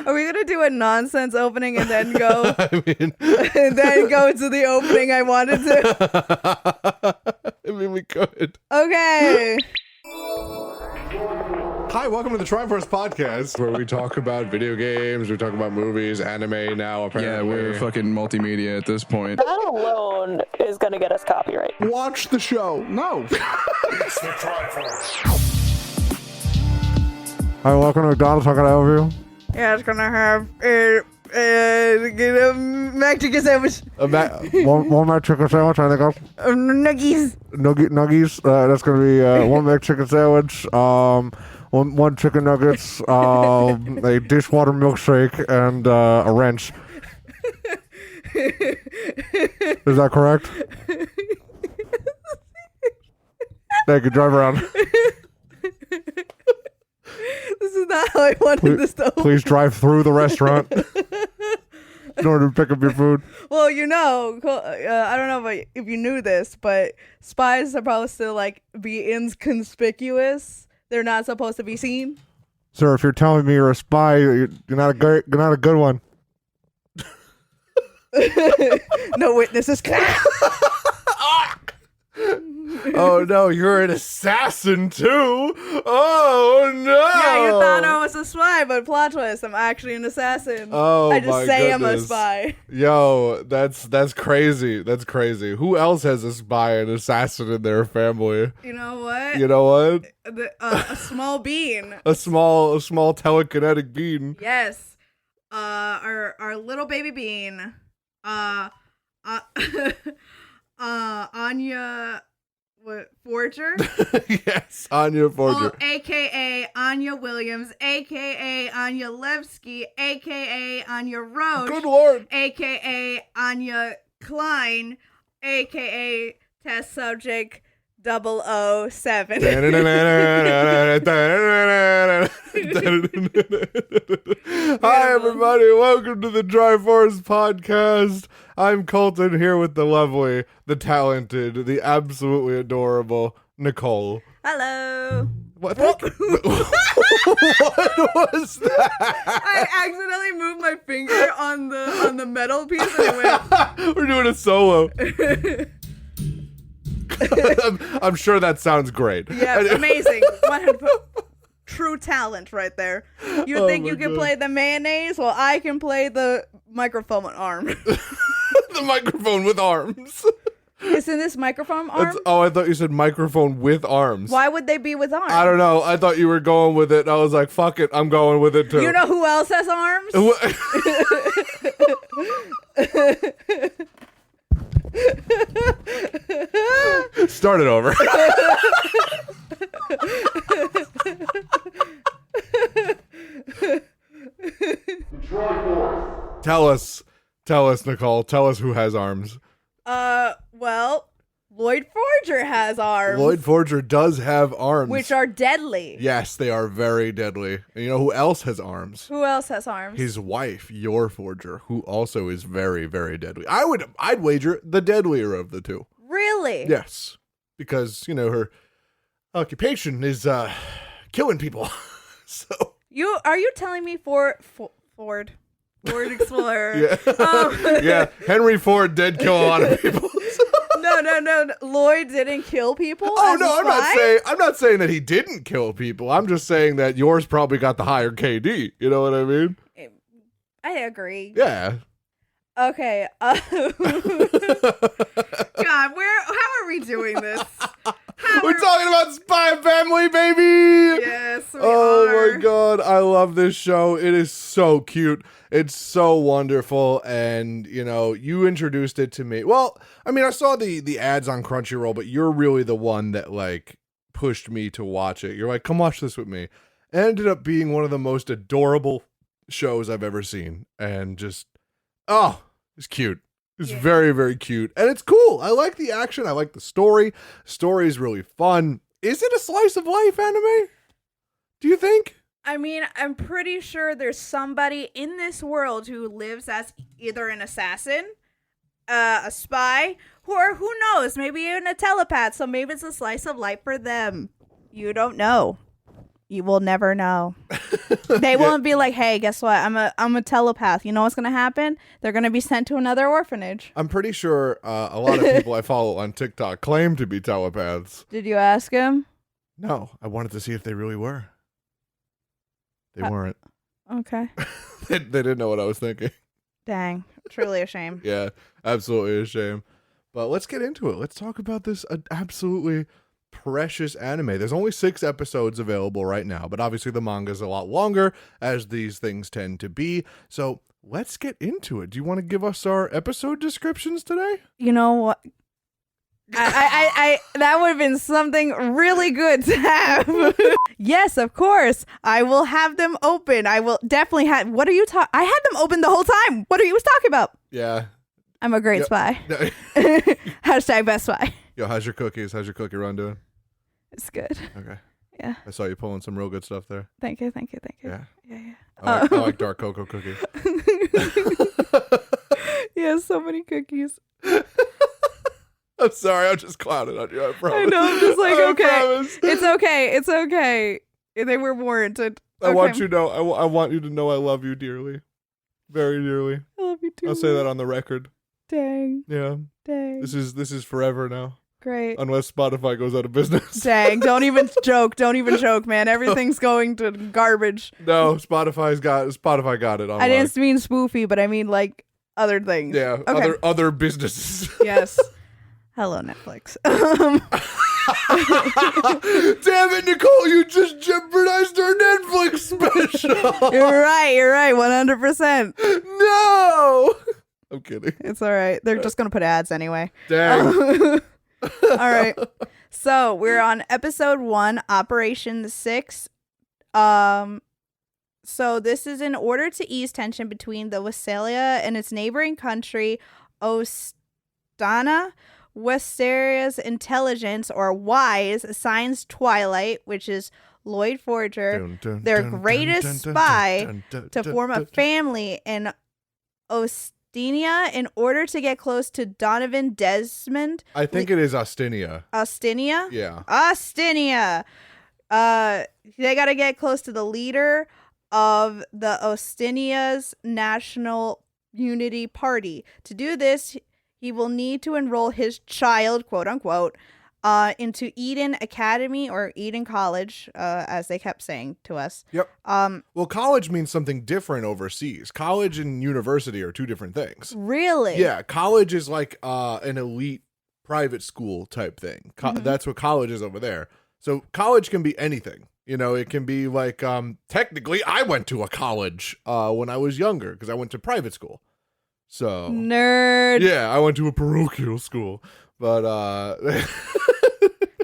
Are we gonna do a nonsense opening and then go? I mean, and then go to the opening I wanted to. I mean, we could. Okay. Hi, welcome to the Tryforce podcast, where we talk about video games, we talk about movies, anime now, apparently. Yeah, we're fucking multimedia at this point. That alone is gonna get us copyright. Watch the show. No. It's the Tryforce. Hi, welcome to McDonald's. How can I help you? Yeah, it's gonna have get a mac chicken sandwich. One Mac chicken sandwich, anything else? Nuggies. Nuggies. That's going to be one Mac chicken sandwich, one chicken nuggets, a dishwater milkshake, and a wrench. Is that correct? Thank you. Drive around. This is not how I wanted this to open. Please drive through the restaurant in order to pick up your food. Well, I don't know if you knew this, but spies are supposed to be inconspicuous. They're not supposed to be seen. Sir, if you're telling me you're a spy, you're not a good one. No witnesses. Oh no, you're an assassin too. Oh no. Yeah, you thought I was a spy, but plot twist, I'm actually an assassin. Oh, I just my say goodness. I'm a spy. Yo, that's crazy. That's crazy. Who else has a spy and assassin in their family? You know what? You know what? A small bean. A small telekinetic bean. Yes. Our little baby bean. Anya Forger. Yes, Anya Forger. AKA Anya Williams, AKA Anya Levsky, AKA Anya Roach. Good lord. AKA Anya Klein, AKA Test Subject 007. Hi everybody, welcome to the Tryforce podcast. I'm Colton here with the lovely, the talented, the absolutely adorable Nicole. Hello. What? What was that? I accidentally moved my finger on the metal piece and it went. We're doing a solo. I'm sure that sounds great. Yeah, it's amazing. 100 true talent right there. You think you can play the mayonnaise? Well, I can play the microphone arm. The microphone with arms. Isn't this microphone arm? I thought you said microphone with arms. Why would they be with arms? I don't know. I thought you were going with it. I was like, fuck it. I'm going with it too. You know who else has arms? Start it over. Tell us, Nicole. Tell us who has arms. Well, Lloyd Forger has arms. Lloyd Forger does have arms. Which are deadly. Yes, they are very deadly. And you know who else has arms? Who else has arms? His wife, your Forger, who also is very, very deadly. I'd wager the deadlier of the two. Really? Yes. Because, her occupation is killing people. So Are you telling me Ford Explorer? yeah. Yeah, Henry Ford did kill a lot of people. No. Lloyd didn't kill people. Oh as no, a spy? I'm not saying that he didn't kill people. I'm just saying that yours probably got the higher KD. You know what I mean? I agree. Yeah. Okay. God, how are we doing this? We're talking about Spy Family, baby! Yes, we are. Oh my god, I love this show. It is so cute. It's so wonderful, and, you introduced it to me. Well, I mean, I saw the ads on Crunchyroll, but you're really the one that, pushed me to watch it. You're like, come watch this with me. It ended up being one of the most adorable shows I've ever seen, and just, it's cute. It's very, very cute. And it's cool. I like the action. I like the story. The story is really fun. Is it a slice of life anime? Do you think? I mean, I'm pretty sure there's somebody in this world who lives as either an assassin, a spy, or who knows, maybe even a telepath. So maybe it's a slice of life for them. You don't know. You will never know. They won't be like, hey, guess what? I'm a telepath. You know what's going to happen? They're going to be sent to another orphanage. I'm pretty sure a lot of people I follow on TikTok claim to be telepaths. Did you ask him? No, I wanted to see if they really were. They weren't. Okay. They didn't know what I was thinking. Dang. Truly a shame. Yeah, absolutely a shame. But let's get into it. Let's talk about this absolutely precious anime. There's only 6 episodes available right now, but obviously the manga's a lot longer, as these things tend to be. So let's get into it. Do you want to give us our episode descriptions today? You know what? I that would have been something really good to have. Yes, of course. I will have them open. I will definitely have. What are you talking? I had them open the whole time. What are you talking about? Yeah. I'm a great spy. Hashtag best spy. Yo, how's your cookies? How's your cookie run doing? It's good. Okay. Yeah. I saw you pulling some real good stuff there. Thank you. Yeah. Yeah. I like dark cocoa cookies. Yeah, so many cookies. I'm sorry, I'm just clowning on you. I promise. I know. I'm just like, I okay, promise. it's okay. They were warranted. I want you to know. I want you to know I love you dearly, very dearly. I love you too. I'll say that on the record. Dang. Yeah. Dang. This is forever now. Great. Unless Spotify goes out of business. Dang. Don't even joke. Don't even joke, man. Everything's going to garbage. No, Spotify got it. I didn't mean spoofy, but I mean like other things. Yeah. Okay. Other businesses. Yes. Hello, Netflix. Damn it, Nicole! You just jeopardized our Netflix special. You're right. 100%. No. I'm kidding. It's all right. They're just gonna put ads anyway. Dang. All right. So we're on episode 1, Operation 6. So this is in order to ease tension between the Wessalia and its neighboring country, Ostana. Westaria's intelligence, or WISE, assigns Twilight, which is Lloyd Forger, their greatest spy, to form a family in Ostenia in order to get close to Donovan Desmond. I think it is Ostinia. Ostinia? Yeah. Ostinia. They got to get close to the leader of the Ostinia's National Unity Party. To do this, he will need to enroll his child, quote unquote, into Eden Academy or Eden College, as they kept saying to us. Yep. Well, college means something different overseas. College and university are 2 different things. Really? Yeah. College is like an elite private school type thing. That's what college is over there. So college can be anything. You know, it can be like, technically, I went to a college when I was younger because I went to private school. So nerd. Yeah, I went to a parochial school, but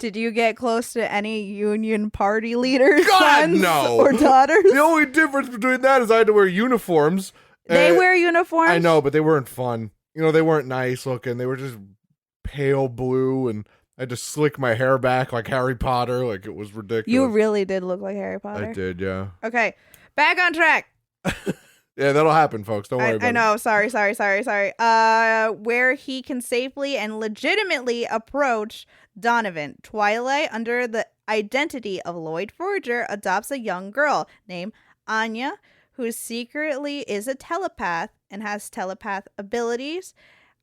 did you get close to any Union Party leaders? God, sons no. Or daughters? The only difference between that is I had to wear uniforms. They wear uniforms? I know, but they weren't fun. You know, they weren't nice looking. They were just pale blue, and I had to slick my hair back like Harry Potter. Like, it was ridiculous. You really did look like Harry Potter. I did, yeah. Okay, back on track. Yeah, that'll happen, folks. Don't worry about it. I know. Sorry. Where he can safely and legitimately approach Donovan. Twilight, under the identity of Lloyd Forger, adopts a young girl named Anya, who secretly is a telepath and has telepath abilities,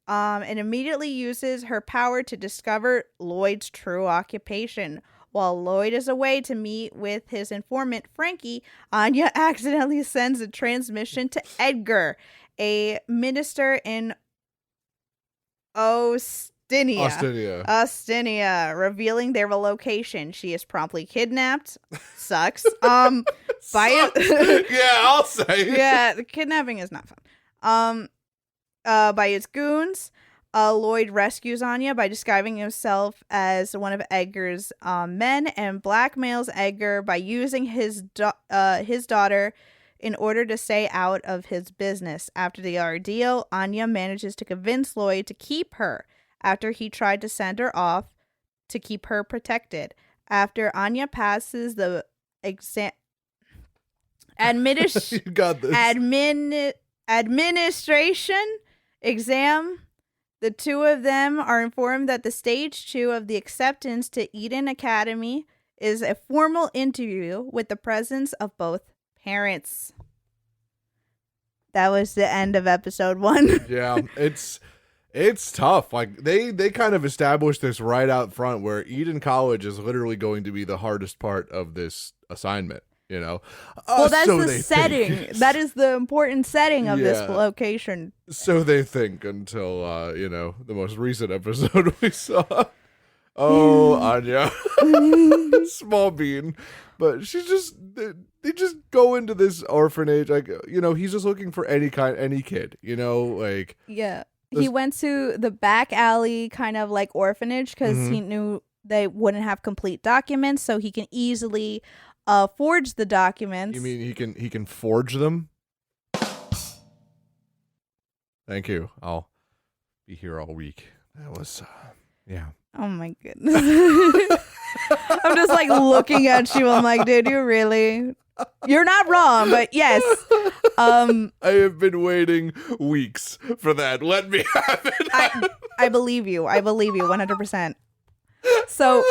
and immediately uses her power to discover Lloyd's true occupation. While Lloyd is away to meet with his informant, Frankie, Anya accidentally sends a transmission to Edgar, a minister in Ostinia, revealing their location. She is promptly kidnapped. Sucks. By yeah, I'll say. Yeah, the kidnapping is not fun. By his goons. Lloyd rescues Anya by disguising himself as one of Edgar's men and blackmails Edgar by using his daughter in order to stay out of his business. After the ordeal, Anya manages to convince Lloyd to keep her after he tried to send her off to keep her protected. After Anya passes the You got this. administration exam, the 2 of them are informed that the stage 2 of the acceptance to Eden Academy is a formal interview with the presence of both parents. That was the end of episode 1. Yeah, it's tough. Like they kind of established this right out front where Eden College is literally going to be the hardest part of this assignment, you know. Well, that's so the they setting. think. That is the important setting of this Yeah. location. So they think until the most recent episode we saw. Oh, Anya. Small bean. But they just go into this orphanage, like, he's just looking for any kid, like. Yeah. This- He went to the back alley kind of like orphanage because he knew they wouldn't have complete documents, so he can easily forge the documents. You mean he can forge them? Thank you. I'll be here all week. That was yeah. Oh my goodness. I'm just like looking at you. I'm like, did you really? You're not wrong, but yes. I have been waiting weeks for that. Let me have it. I believe you. I believe you 100%. So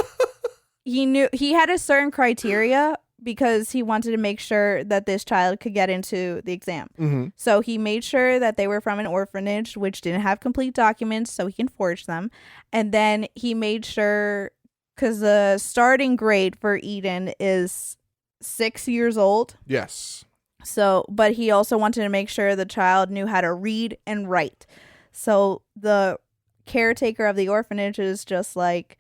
he had a certain criteria because he wanted to make sure that this child could get into the exam. Mm-hmm. So he made sure that they were from an orphanage, which didn't have complete documents, so he can forge them. And then he made sure, because the starting grade for Eden is 6 years old. Yes. So, but he also wanted to make sure the child knew how to read and write. So the caretaker of the orphanage is just like,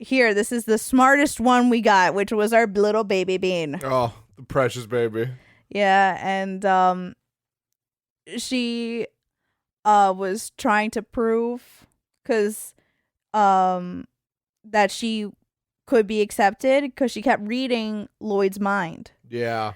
here, this is the smartest one we got, which was our little baby Bean. Oh, the precious baby. Yeah, and she was trying to prove because that she could be accepted because she kept reading Lloyd's mind. Yeah.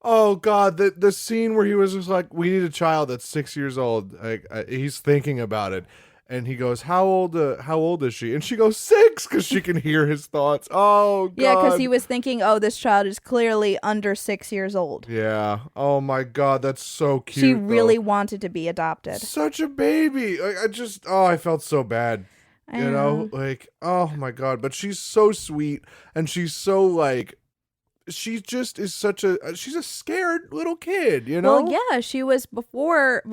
Oh God, the scene where he was just like, "We need a child that's 6 years old." Like he's thinking about it, and he goes, "How old is she?" And she goes, 6, because she can hear his thoughts. Oh God. Yeah, because he was thinking, oh, this child is clearly under 6 years old. Yeah. Oh my God, that's so cute. She really though. wanted to be adopted. Such a baby. Like, I felt so bad. You know, like, oh my God. But she's so sweet, and she's so like, she just is she's a scared little kid, you know? Well, yeah, she was before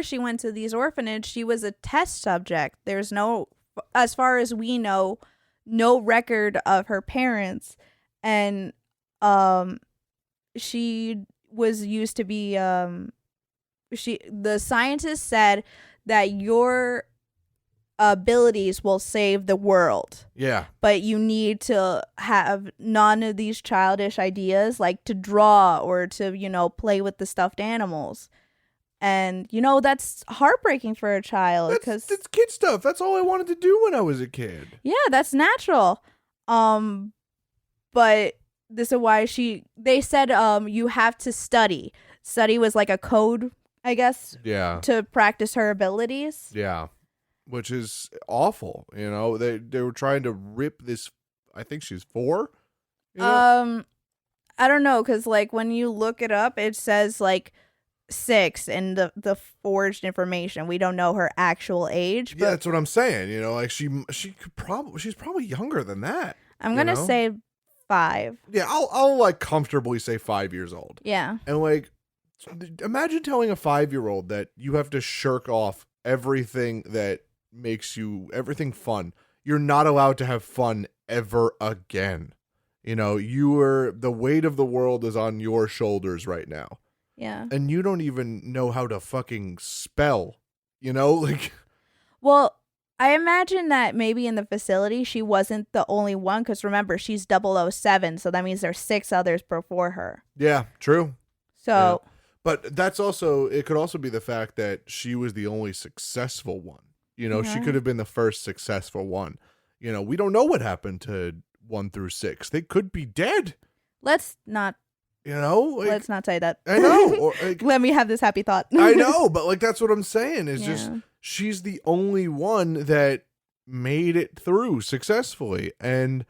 she went to these orphanage, she was a test subject. There's no, as far as we know, no record of her parents, and she was used to be the scientist said that your abilities will save the world. Yeah. But you need to have none of these childish ideas like to draw or to, play with the stuffed animals. And, that's heartbreaking for a child because That's kid stuff. That's all I wanted to do when I was a kid. yeah, that's natural. But this is why they said you have to study. Study was like a code, I guess, Yeah. to practice her abilities. Yeah. Which is awful, They were trying to rip this. I think she's 4. I don't know, because like when you look it up, it says like 6 in the forged information. We don't know her actual age. But Yeah, that's what I'm saying. Like she's probably younger than that. I'm gonna say 5. Yeah, I'll like comfortably say 5 years old. Yeah. And like, imagine telling a 5-year-old that you have to shirk off everything that makes everything fun. You're not allowed to have fun ever again. The weight of the world is on your shoulders right now. Yeah. And you don't even know how to fucking spell, like. Well, I imagine that maybe in the facility she wasn't the only one, because remember, she's 007, so that means there's 6 others before her. Yeah, true. So Yeah. But it could also be the fact that she was the only successful one. She could have been the first successful one. We don't know what happened to 1 through 6. They could be dead. let's not let's not say that. I know. Or, like, Let me have this happy thought. I know, but like that's what I'm saying is Yeah. just she's the only one that made it through successfully. And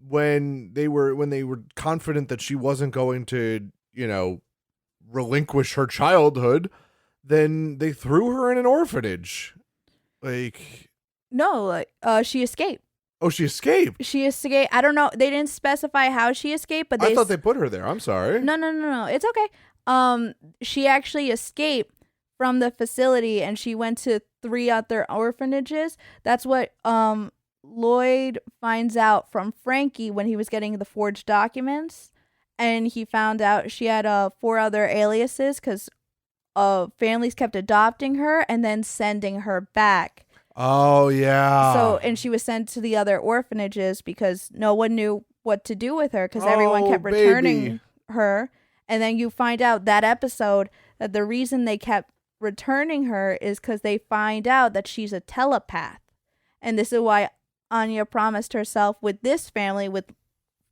when they were confident that she wasn't going to, relinquish her childhood, then they threw her in an orphanage. Like, No, like she escaped. Oh, she escaped. She escaped. I don't know. They didn't specify how she escaped, but I thought they put her there. I'm sorry. No. It's okay. She actually escaped from the facility and she went to 3 other orphanages. That's what Lloyd finds out from Frankie when he was getting the forged documents, and he found out she had 4 other aliases because families kept adopting her and then sending her back. Oh, yeah. So, and she was sent to the other orphanages because no one knew what to do with her because everyone kept returning her. And then you find out that episode that the reason they kept returning her is because they find out that she's a telepath. And this is why Anya promised herself with this family, with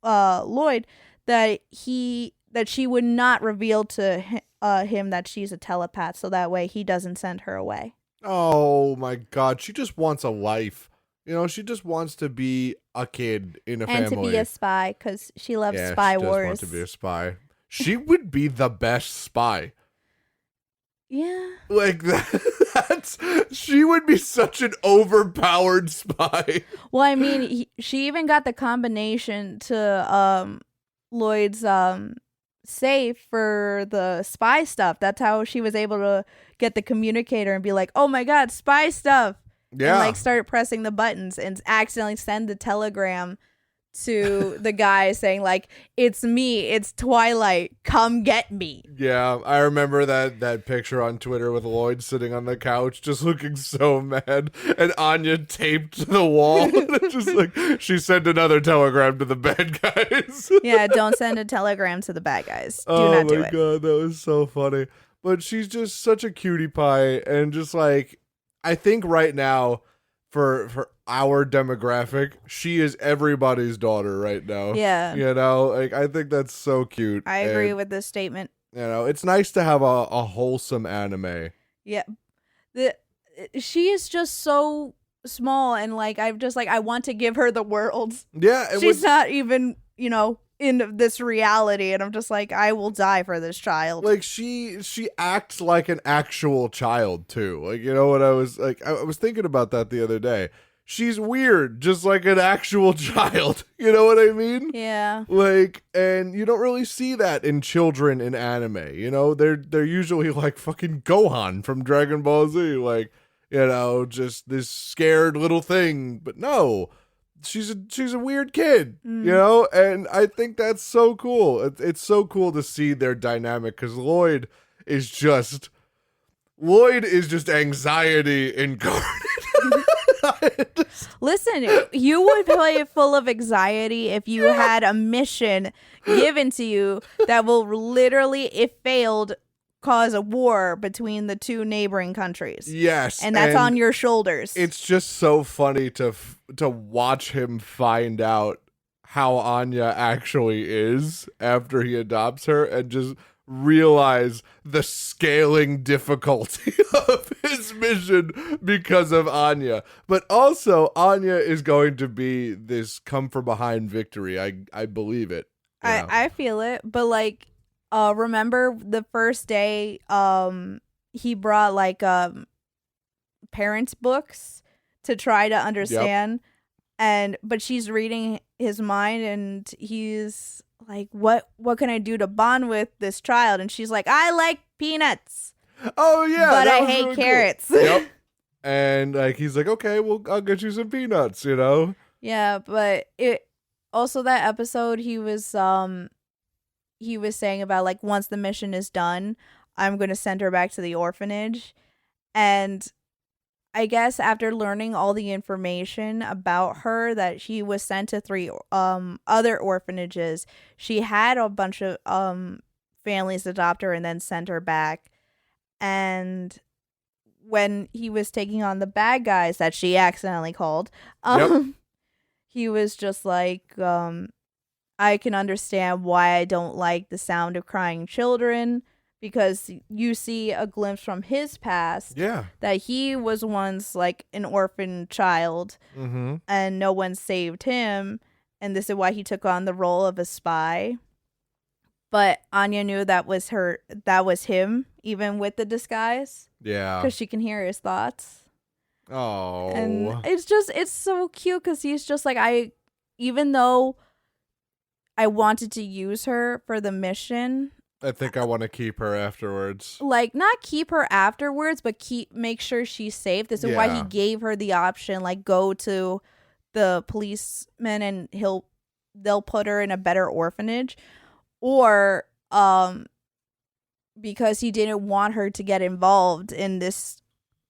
Lloyd, that she would not reveal to him that she's a telepath, so that way he doesn't send her away. Oh my God, she just wants a life. You know, she just wants to be a kid in a family. And to be a spy, because she loves spy she wars. Does want to be a spy. She would be the best spy. Yeah. Like she would be such an overpowered spy. Well, I mean, she even got the combination to Lloyd's safe for the spy stuff. That's how she was able to get the communicator and be like, "Oh my God, spy stuff!" Yeah, and like start pressing the buttons and accidentally send the telegram to the guy saying like, "It's me, it's Twilight, come get me." Yeah, I remember that picture on Twitter with Lloyd sitting on the couch just looking so mad and Anya taped to the wall. Just like, she sent another telegram to the bad guys. Yeah, don't send a telegram to the bad guys. Do Oh not do my it. God, that was so funny. But she's just such a cutie pie, and just like, I think right now for our demographic, she is everybody's daughter right now. Yeah. You know, like, I think that's so cute. I agree And, with this statement. you know, it's nice to have a wholesome anime. Yeah. She is just so small, and like I want to give her the world. Yeah, and She's not even, in this reality, and I'm just like, I will die for this child. like she acts like an actual child too. Like, you know what I was like, I was thinking about that the other day. She's weird, just like an actual child. You know what I mean? Yeah. Like, and you don't really see that in children in anime. You know, they're usually like fucking Gohan from Dragon Ball Z, like, you know, just this scared little thing. But no, she's a weird kid, you know, and I think that's so cool. It's so cool to see their dynamic, because Lloyd is just anxiety incarnate. Listen, you would play full of anxiety if you had a mission given to you that will literally, if failed, cause a war between the 2 neighboring countries. Yes, And that's on your shoulders. It's just so funny to watch him find out how Anya actually is after he adopts her, and just realize the scaling difficulty of his mission because of Anya. But also, Anya is going to be this come from behind victory. I believe it. Yeah. I feel it, but like, remember the first day, he brought like parents' books to try to understand, but she's reading his mind, and he's like, what can I do to bond with this child? And she's like, I like peanuts. Oh yeah, but that I was hate really carrots. Cool. Yep. And like, he's like, okay, well, I'll get you some peanuts, you know? Yeah, but it also, that episode, he was saying about like, once the mission is done, I'm going to send her back to the orphanage. And I guess after learning all the information about her, that she was sent to 3 other orphanages, she had a bunch of families adopt her and then send her back. And when he was taking on the bad guys that she accidentally called, he was just like, I can understand why I don't like the sound of crying children, because you see a glimpse from his past that he was once like an orphan child, and no one saved him, and this is why he took on the role of a spy. But Anya knew that was him, even with the disguise. Yeah. Because she can hear his thoughts. Oh. And it's so cute because he's just like, even though I wanted to use her for the mission, I think I want to keep her afterwards. like not keep her afterwards, but make sure she's safe. This is why he Yeah. gave her the option, like go to the policeman and they'll put her in a better orphanage, or because he didn't want her to get involved in this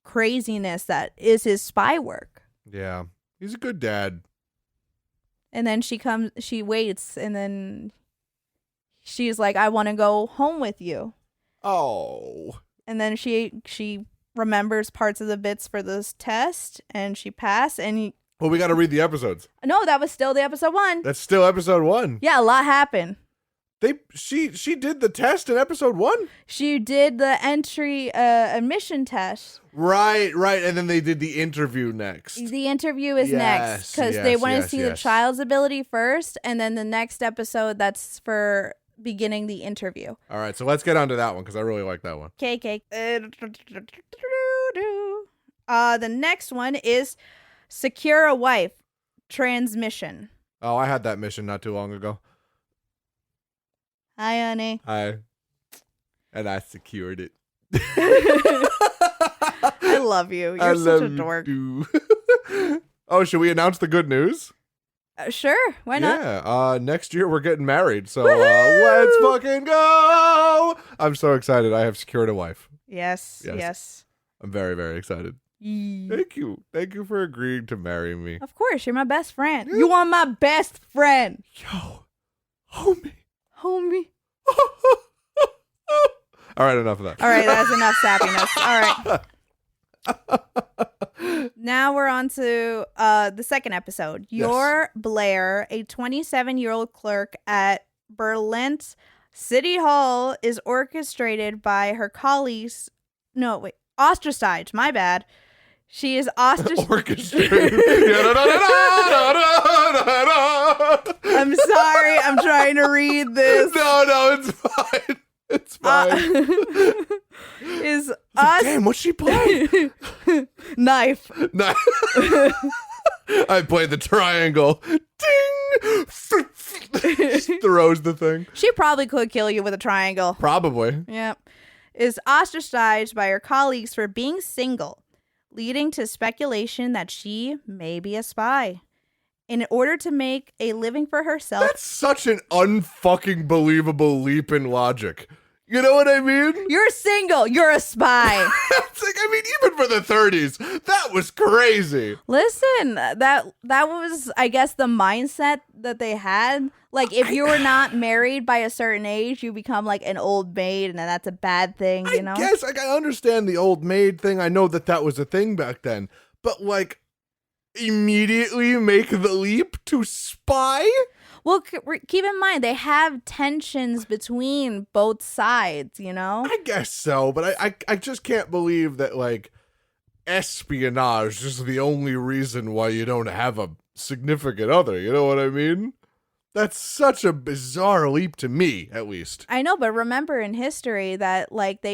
craziness that is his spy work. Yeah. He's a good dad. And then she waits, and then she's like, I want to go home with you. Oh. And then she remembers parts of the bits for this test, and she passed. And Well, we got to read the episodes. no, that was still the episode 1. That's still episode 1. Yeah, a lot happened. She did the test in episode 1? She did the entry admission test. Right. And then they did the interview next. The interview is next because they want to see the child's ability first, and then the next episode that's for beginning the interview. All right, so let's get on to that one because I really like that one. Okay. The next one is secure a wife transmission. Oh, I had that mission not too long ago. Hi, honey. And I secured it. I love you. You're such a dork. Oh, should we announce the good news? Sure. Why not? Yeah. Next year we're getting married, so let's fucking go! I'm so excited. I have secured a wife. Yes. I'm very, very excited. Yee. Thank you for agreeing to marry me. Of course, you're my best friend. You are my best friend. Yo, homie. All right, enough of that. All right, that's enough sappiness. All right. Now we're on to the second episode. You're Blair, a 27-year-old clerk at Berlin City Hall, is orchestrated by her colleagues. No, wait, ostracized. My bad. She is ostracized. Orchestrated. I'm sorry. I'm trying to read this. No, it's fine. It's fine. Damn, what's she playing? Knife. I played the triangle. Ding! Throws the thing. She probably could kill you with a triangle. Probably. Yep. Is ostracized by her colleagues for being single, leading to speculation that she may be a spy. In order to make a living for herself. That's such an unfucking believable leap in logic. You know what I mean? You're single. You're a spy. It's like, I mean, even for the 30s, that was crazy. Listen, that was, I guess, the mindset that they had. Like, if you were not married by a certain age, you become like an old maid, and then that's a bad thing, you know? I guess, like, I understand the old maid thing. I know that was a thing back then. But, like, immediately make the leap to spy? Well, keep in mind, they have tensions between both sides, you know? I guess so, but I just can't believe that, like, espionage is the only reason why you don't have a significant other. You know what I mean? That's such a bizarre leap to me, at least. I know, but remember in history that, like,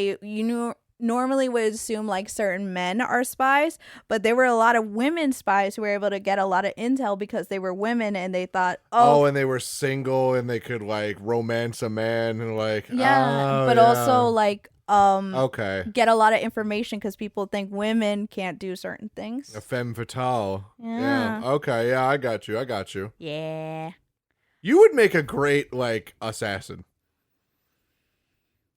normally would assume like certain men are spies, but there were a lot of women spies who were able to get a lot of intel because they were women, and they thought, and they were single and they could like romance a man and like also like okay, get a lot of information because people think women can't do certain things. A femme fatale. Yeah. Okay. Yeah, I got you. Yeah. You would make a great like assassin.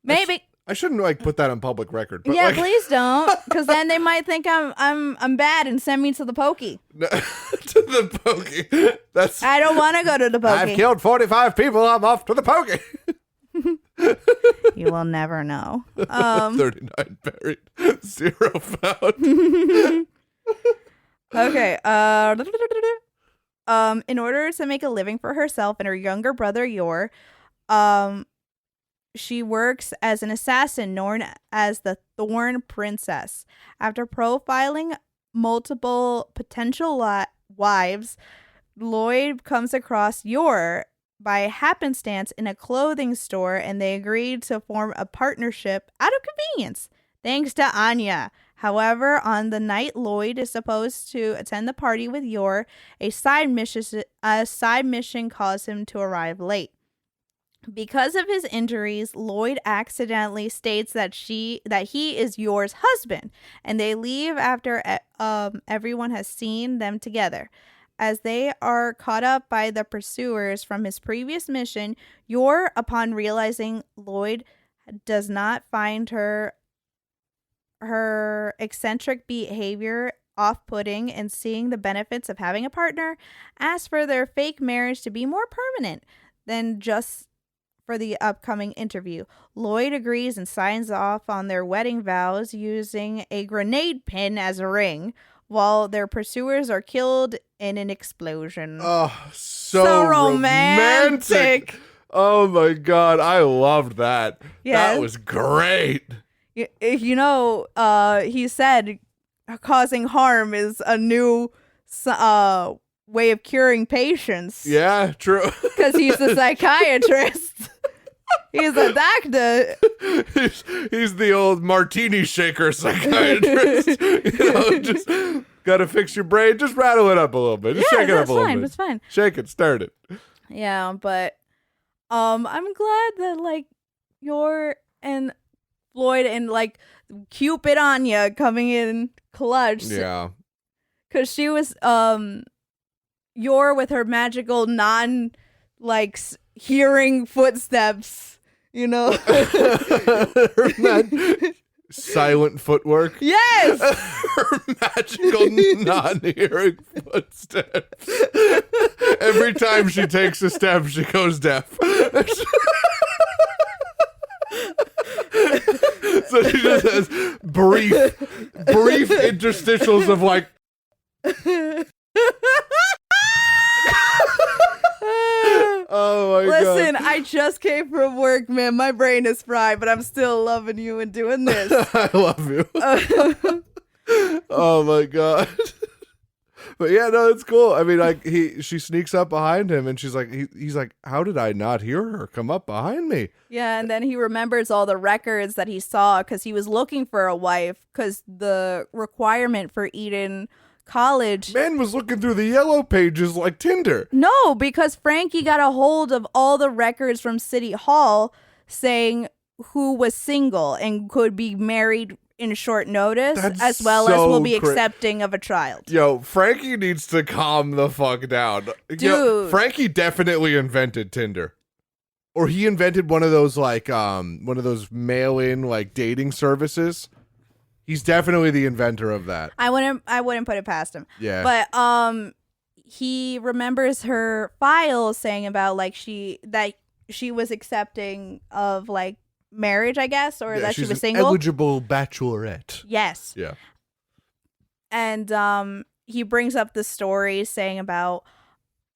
Maybe. I shouldn't like put that on public record. But, Yeah, like, please don't, because then they might think I'm bad and send me to the pokey. to the pokey. That's. I don't want to go to the pokey. I've killed 45 people. I'm off to the pokey. You will never know. 39 buried, 0 found. Okay. In order to make a living for herself and her younger brother Yor, she works as an assassin known as the Thorn Princess. After profiling multiple potential wives, Lloyd comes across Yor by happenstance in a clothing store, and they agreed to form a partnership out of convenience, thanks to Anya. However, on the night Lloyd is supposed to attend the party with Yor, a side mission caused him to arrive late. Because of his injuries, Lloyd accidentally states that he is Yor's husband, and they leave after everyone has seen them together. As they are caught up by the pursuers from his previous mission, Yor, upon realizing Lloyd does not find her eccentric behavior off-putting and seeing the benefits of having a partner, asks for their fake marriage to be more permanent than just for the upcoming interview. Lloyd agrees and signs off on their wedding vows using a grenade pin as a ring, while their pursuers are killed in an explosion. Oh, so romantic. Oh my God, I loved that. Yeah. That was great. You know, he said causing harm is a new way of curing patients. Yeah, true. Because he's a psychiatrist. He's a doctor. he's the old martini shaker psychiatrist. Just gotta fix your brain. Just rattle it up a little bit. Just shake it up a little bit. That's fine. Shake it, stir it. Yeah, but I'm glad that like Yor and Lloyd and like Cupid Anya coming in clutch. Yeah. Cause she was Yor with her magical hearing footsteps, you know. Silent footwork. Yes. Her magical non-hearing footsteps. Every time she takes a step, she goes deaf. So she just has brief interstitials of like. Oh my God. Listen, I just came from work, man. My brain is fried, but I'm still loving you and doing this. I love you. Oh my God. But yeah, no, it's cool. I mean, like she sneaks up behind him and she's like, he's like, how did I not hear her come up behind me? Yeah, and then he remembers all the records that he saw because he was looking for a wife because the requirement for Eden College. Man was looking through the yellow pages like Tinder. No, because Frankie got a hold of all the records from City Hall saying who was single and could be married in short notice, as well as will be accepting of a child. Yo, Frankie needs to calm the fuck down. Dude. Yo, Frankie definitely invented Tinder. Or he invented one of those mail-in like dating services. He's definitely the inventor of that. I wouldn't put it past him. Yeah. But he remembers her file saying about like she was accepting of like marriage, I guess, or that she was single. Eligible bachelorette. Yes. Yeah. And he brings up the story saying about,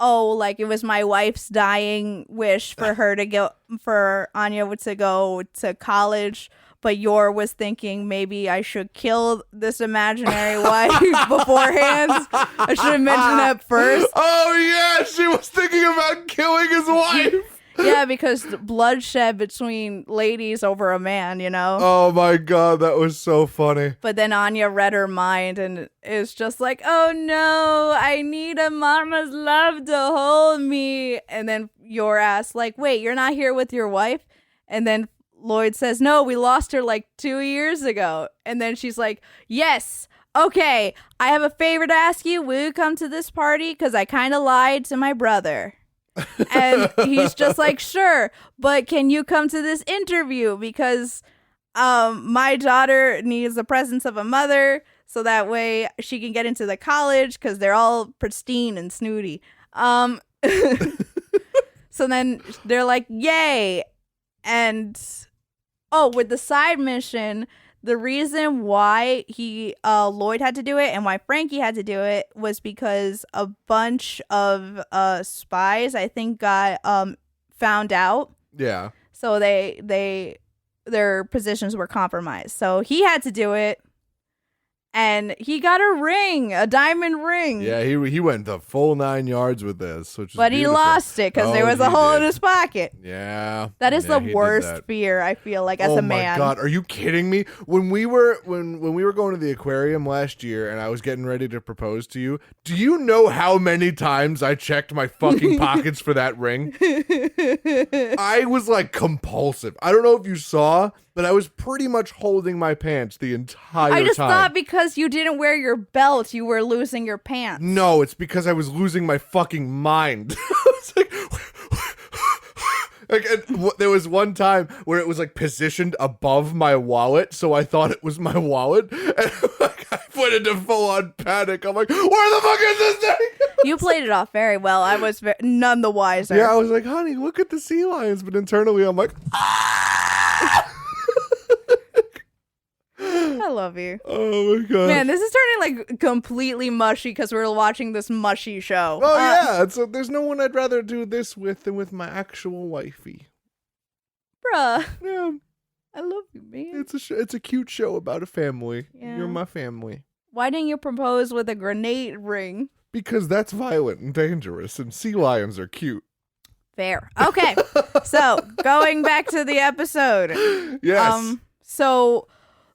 oh, like it was my wife's dying wish for Anya to go to college, but Yor was thinking maybe I should kill this imaginary wife beforehand. I should have mentioned that first. Oh yeah, she was thinking about killing his wife. Yeah, because the bloodshed between ladies over a man, you know? Oh my God, that was so funny. But then Anya read her mind and is just like, oh no, I need a mama's love to hold me. And then Yor asks, like, wait, you're not here with your wife? And then Lloyd says, no, we lost her like 2 years ago. And then she's like, yes, okay, I have a favor to ask you. Will you come to this party? Because I kind of lied to my brother. And he's just like, sure, but can you come to this interview? Because my daughter needs the presence of a mother so that way she can get into the college because they're all pristine and snooty. So then they're like, yay. And with the side mission, the reason why Lloyd had to do it and why Frankie had to do it was because a bunch of spies, I think, got found out. Yeah. So their positions were compromised. So he had to do it. And he got a ring, a diamond ring. Yeah, he went the full 9 yards with this, which is But he beautiful. lost it because there was a he hole did. in his pocket. Yeah. That is yeah, the he did worst that. fear, I feel like, as a man. Oh my god, are you kidding me? When we were going to the aquarium last year and I was getting ready to propose to you, do you know how many times I checked my fucking pockets for that ring? I was like compulsive. I don't know if you saw, but I was pretty much holding my pants the entire time. I just thought because you didn't wear your belt, you were losing your pants. No, it's because I was losing my fucking mind. I was there was one time where it was like positioned above my wallet, so I thought it was my wallet, and like, I went into full on panic. I'm like, where the fuck is this thing? You played it off very well. I was none the wiser. Yeah, I was like, honey, look at the sea lions, but internally I'm like, I love you. oh my god. Man, this is turning like completely mushy because we're watching this mushy show. Oh yeah, so there's no one I'd rather do this with than with my actual wifey. Bruh, Yeah, I love you, man. it's a cute show about a family. Yeah. You're my family. Why didn't you propose with a grenade ring? Because that's violent and dangerous, and sea lions are cute. Fair. Okay, so going back to the episode. Yes. So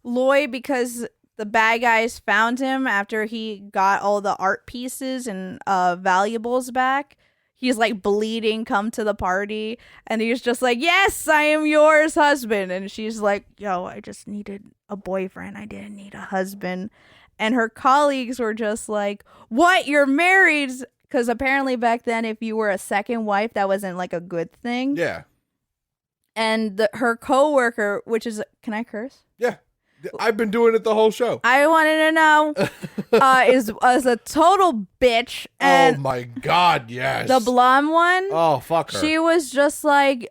Lloyd, because the bad guys found him after he got all the art pieces and valuables back, he's like bleeding, come to the party, and he's just like, yes, I am yours, husband. And she's like, yo, I just needed a boyfriend. I didn't need a husband. And her colleagues were just like, what? You're married? Because apparently back then, if you were a second wife, that wasn't like a good thing. Yeah. And her coworker, which is, can I curse? Yeah. I've been doing it the whole show. I wanted to know, is a total bitch. And oh my god, yes. the blonde one, Oh, fuck her. she was just like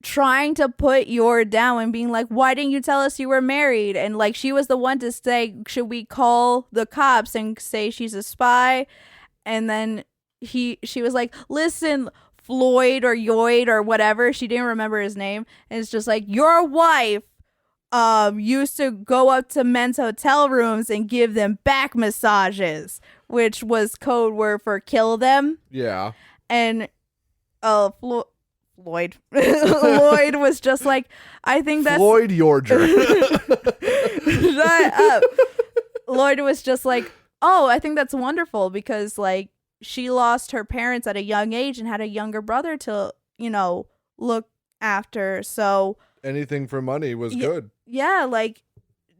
trying to put Yor down and being like, why didn't you tell us you were married? And like, she was the one to say, should we call the cops and say she's a spy? And then she was like, listen, Floyd or Yoid or whatever, she didn't remember his name, and it's just like, your wife used to go up to men's hotel rooms and give them back massages, which was code word for kill them. Yeah. And Lloyd Lloyd was just like, I think that's Floyd Yorger. Shut up. Lloyd was just like, oh, I think that's wonderful because like she lost her parents at a young age and had a younger brother to, look after. So Anything for money was good. yeah, like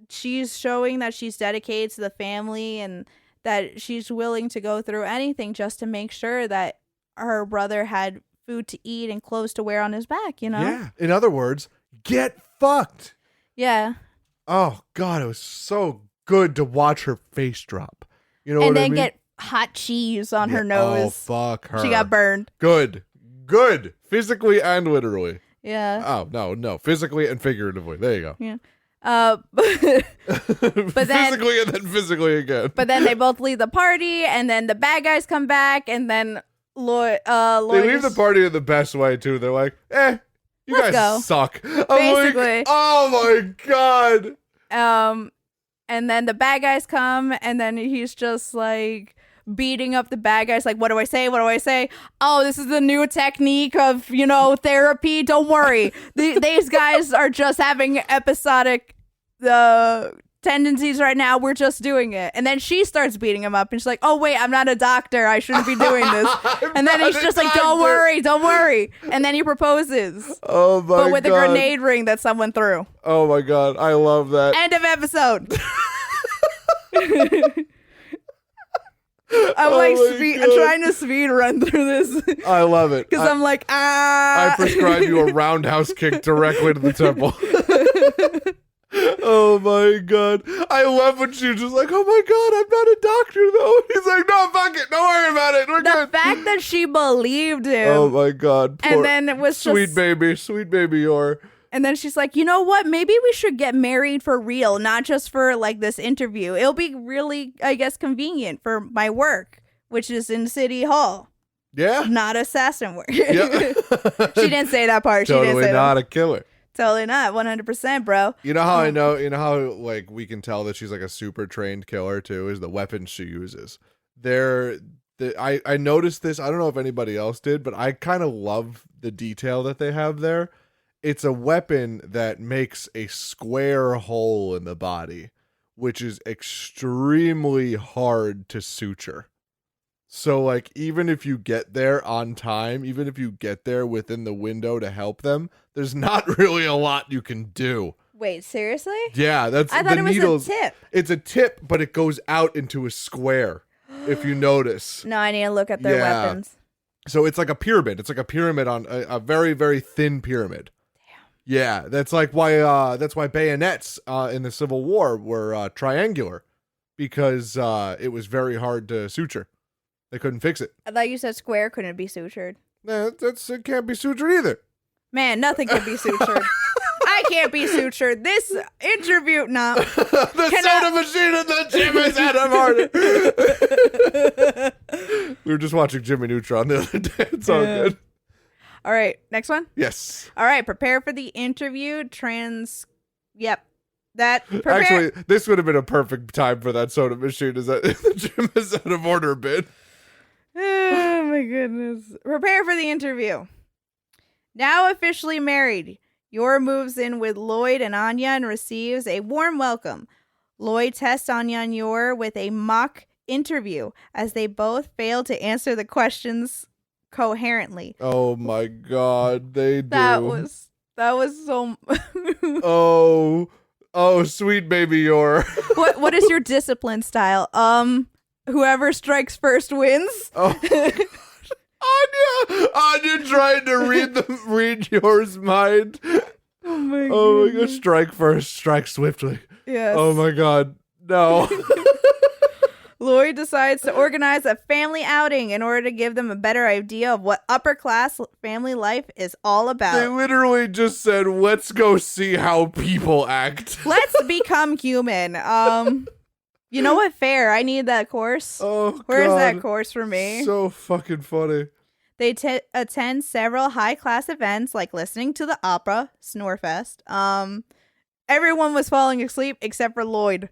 she's showing that she's dedicated to the family and that she's willing to go through anything just to make sure that her brother had food to eat and clothes to wear on his back, Yeah. In other words, get fucked. Yeah. Oh god, it was so good to watch her face drop. You know And what I then mean? get hot cheese on her Oh, nose. fuck her. She got burned. Good. Physically and literally. Yeah. Oh, no. Physically and figuratively. There you go. Yeah. But then Physically and then physically again. But then they both leave the party, and then the bad guys come back, and then Lloyd. They leave the party in the best way too. They're like, you Let's guys go. suck. I'm Basically. like, oh my god. And then the bad guys come, and then he's just like beating up the bad guys. Like, what do I say? What do I say? Oh, this is the new technique of therapy. Don't worry, these guys are just having episodic tendencies right now. We're just doing it. And then she starts beating him up, and she's like, oh wait, I'm not a doctor, I shouldn't be doing this. And then he's just like, don't worry. And then he proposes, Oh my god. but with a grenade ring that someone threw. Oh my god, I love that. End of episode. I'm my I'm trying to speed run through this I love it. because I'm like, I prescribe you a roundhouse kick directly to the temple. Oh my god. I love when she's just like, oh my god, I'm not a doctor though. He's like, no, fuck it. Don't worry about it. We're the good. fact that she believed him. Oh my god. And then it was sweet baby, you're. And then she's like, you know what? Maybe we should get married for real, not just for like this interview. It'll be really, I guess, convenient for my work, which is in City Hall, Yeah. not assassin work. Yeah. She didn't say that part. She didn't Totally say not that. a killer. Totally not. 100%, bro. You know how I know? You know how like we can tell that she's like a super trained killer too? Is the weapons she uses. I noticed this. I don't know if anybody else did, but I kind of love the detail that they have there. It's a weapon that makes a square hole in the body, which is extremely hard to suture. So, like, even if you get there on time, even if you get there within the window to help them, there's not really a lot you can do. Wait, seriously? Yeah, that's I thought the it was needles. a tip. It's a tip, but it goes out into a square, if you notice. No, I need to look at their Yeah. weapons. So it's like a pyramid. It's like a pyramid on a very, very thin pyramid. Damn. Yeah, that's why bayonets in the Civil War were triangular, because it was very hard to suture. They couldn't fix it. I thought you said square couldn't be sutured. Nah, it can't be sutured either. Man, nothing can be sutured. I can't be sutured. This interview, no. The soda machine in the gym is out of order. We were just watching Jimmy Neutron the other day. It's all good. All right, next one. Yes. All right, prepare for the interview. Yep. Actually, this would have been a perfect time for that soda machine. Is that the gym is out of order bit? Oh my goodness. Prepare for the interview. Now officially married, Yor moves in with Lloyd and Anya and receives a warm welcome. Lloyd tests Anya and Yor with a mock interview as they both fail to answer the questions coherently. Oh my god, they do. That was so Oh, sweet baby Yor. What is your discipline style? Whoever strikes first wins. Oh. Anya trying to read Yor's mind. Oh my god, strike first, strike swiftly. Yes. Oh my god, no. Lloyd decides to organize a family outing in order to give them a better idea of what upper class family life is all about. They literally just said, let's go see how people act. Let's become human. You know what? Fair. I need that course. Oh, Where's God. that course for me? So fucking funny. They attend several high-class events like listening to the opera, Snorefest. Everyone was falling asleep except for Lloyd.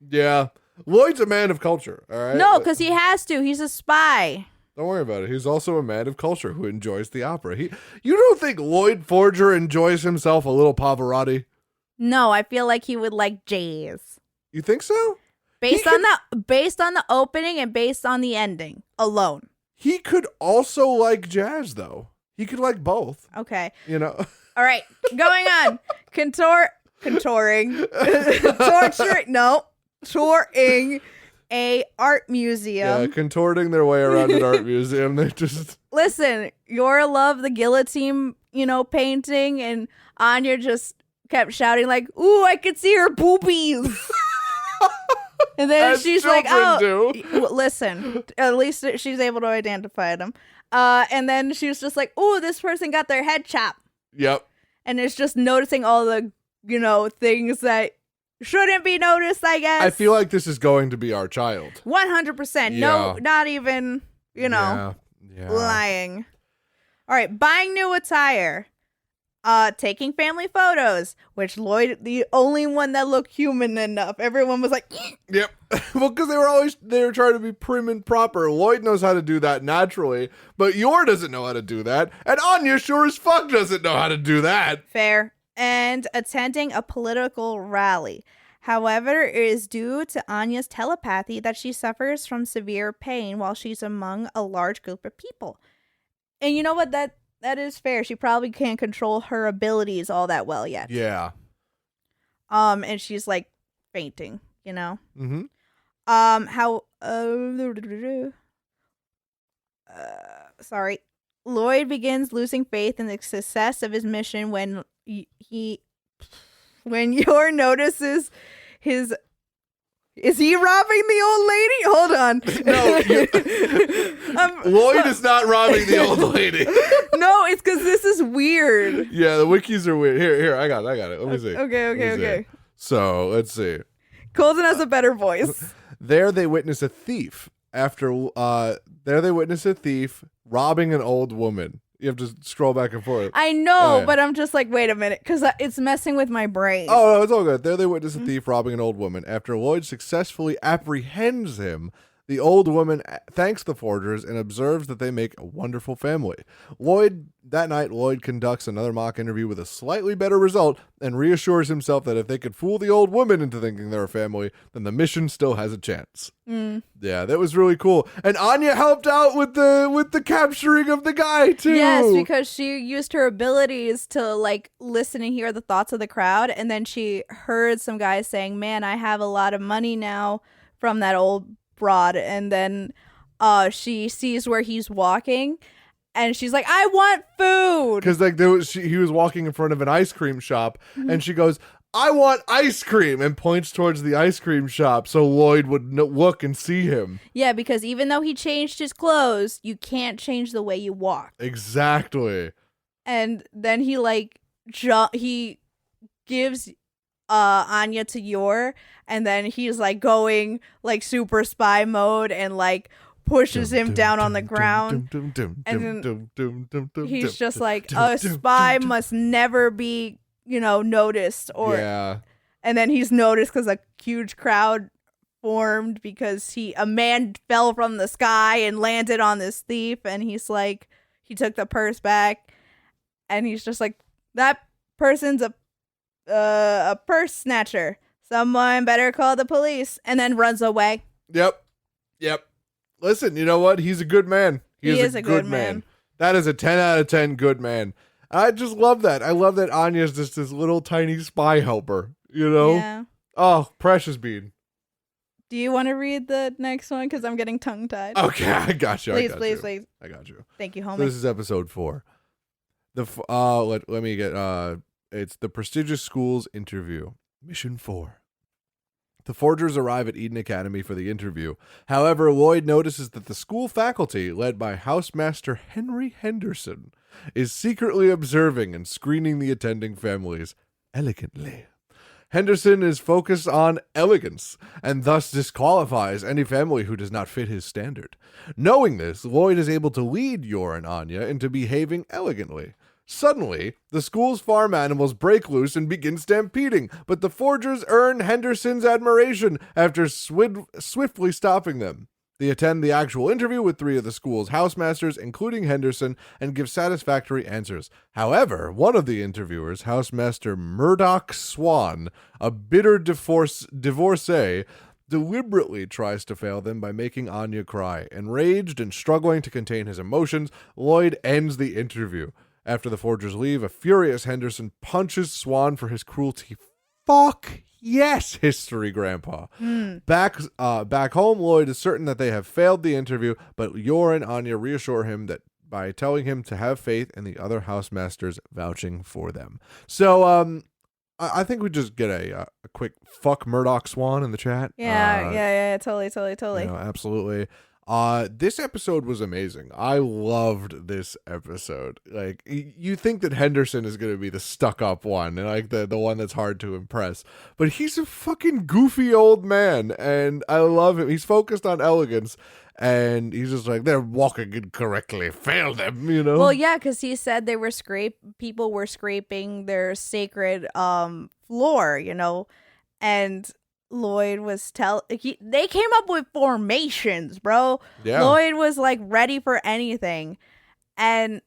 Yeah. Lloyd's a man of culture, all right? No, because he has to. He's a spy. Don't worry about it. He's also a man of culture who enjoys the opera. You don't think Lloyd Forger enjoys himself a little Pavarotti? No, I feel like he would like jazz. You think so? Based on the opening and based on the ending alone. He could also like jazz, though. He could like both. Okay. You know? All right. Going on. Touring a art museum. Yeah, contorting their way around an art museum. They just... Listen, Yor loved the guillotine, painting, and Anya just kept shouting like, ooh, I could see her boobies. And then As she's like, children oh, listen, at least she's able to identify them. And then she was just like, ooh, this person got their head chopped. Yep. And it's just noticing all the, things that shouldn't be noticed, I guess. I feel like this is going to be our child. 100%. Yeah. No, not even, Yeah. lying. All right, buying new attire. Taking family photos, which Lloyd, the only one that looked human enough. Everyone was like, Yep. Well, because they were trying to be prim and proper. Lloyd knows how to do that naturally, but Yor doesn't know how to do that. And Anya sure as fuck doesn't know how to do that. fair. And attending a political rally. However, it is due to Anya's telepathy that she suffers from severe pain while she's among a large group of people. And you know what? That is fair. She probably can't control her abilities all that well yet. Yeah. And she's like fainting, Mm-hmm. Sorry. Lloyd begins losing faith in the success of his mission when Yor notices his... Is he robbing the old lady? Hold on. No, Lloyd is not robbing the old lady. No, it's because this is weird. Yeah, the wikis are weird. Here, I got it. Let me see. Okay. So, let's see. Colton has a better voice. There they witness a thief robbing an old woman You have to scroll back and forth. I know, Oh, yeah. but I'm just like, wait a minute, because it's messing with my brain. Oh, no, it's all good. There they witness a thief robbing an old woman. After Lloyd successfully apprehends him, the old woman thanks the forgers and observes that they make a wonderful family. That night, Lloyd conducts another mock interview with a slightly better result and reassures himself that if they could fool the old woman into thinking they're a family, then the mission still has a chance. Yeah, that was really cool. And Anya helped out with the capturing of the guy, too. Yes, because she used her abilities to like listen and hear the thoughts of the crowd, and then she heard some guy saying, man, I have a lot of money now from that old broad, and then she sees where he's walking, and she's like, I want food, because like he was walking in front of an ice cream shop, and she goes, I want ice cream, and points towards the ice cream shop so Lloyd would look and see him. Yeah, because even though he changed his clothes, you can't change the way you walk. Exactly. And then he like he gives Anya to Yor, and then he's like going like super spy mode and like pushes him down on the ground, and then he's just like, a spy must never be, noticed, or yeah. And then he's noticed because a huge crowd formed because a man fell from the sky and landed on this thief, and he's like, he took the purse back, and he's just like, that person's a purse snatcher. Someone better call the police, and then runs away. Yep. Listen, you know what? He's a good man. He is a good man. That is a 10 out of 10 good man. I just love that. I love that Anya's just this little tiny spy helper, Yeah. Oh, precious bean. Do you want to read the next one? Because I'm getting tongue-tied. Okay, I got you. Please. I got you. Thank you, homie. So this is episode 4. Let me get it's the prestigious schools interview. Mission 4. The forgers arrive at Eden Academy for the interview. However, Lloyd notices that the school faculty, led by Housemaster Henry Henderson, is secretly observing and screening the attending families elegantly. Henderson is focused on elegance and thus disqualifies any family who does not fit his standard. Knowing this, Lloyd is able to lead Yor and Anya into behaving elegantly. Suddenly, the school's farm animals break loose and begin stampeding, but the forgers earn Henderson's admiration after swiftly stopping them. They attend the actual interview with 3 of the school's housemasters, including Henderson, and give satisfactory answers. However, one of the interviewers, Housemaster Murdoch Swan, a bitter divorcee, deliberately tries to fail them by making Anya cry. Enraged and struggling to contain his emotions, Lloyd ends the interview. After the forgers leave, a furious Henderson punches Swan for his cruelty. Fuck yes, history grandpa. Back home, Lloyd is certain that they have failed the interview, but Yor and Anya reassure him that by telling him to have faith in the other housemasters vouching for them. So, I think we just get a quick fuck Murdoch Swan in the chat. Yeah, totally. Absolutely. This episode was amazing. I loved this episode. Like, you think that Henderson is going to be the stuck-up one, and like the one that's hard to impress, but he's a fucking goofy old man, and I love him. He's focused on elegance, and he's just like, they're walking incorrectly. Fail them, Well, yeah, because he said people were scraping their sacred floor, and Lloyd was they came up with formations, bro. Yeah. Lloyd was like ready for anything, and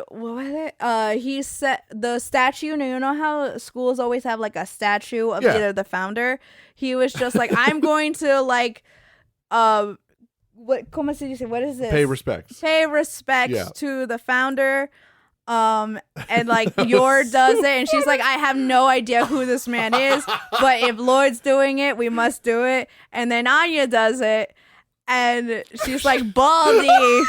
what was it? He said the statue. You know how schools always have like a statue of either the founder. He was just like, I'm going to like, what? ¿Cómo se dice? What is this? Pay respects to the founder. And like Yor does it, and she's like, I have no idea who this man is, but if Lloyd's doing it, we must do it. And then Anya does it, and she's like, Baldy.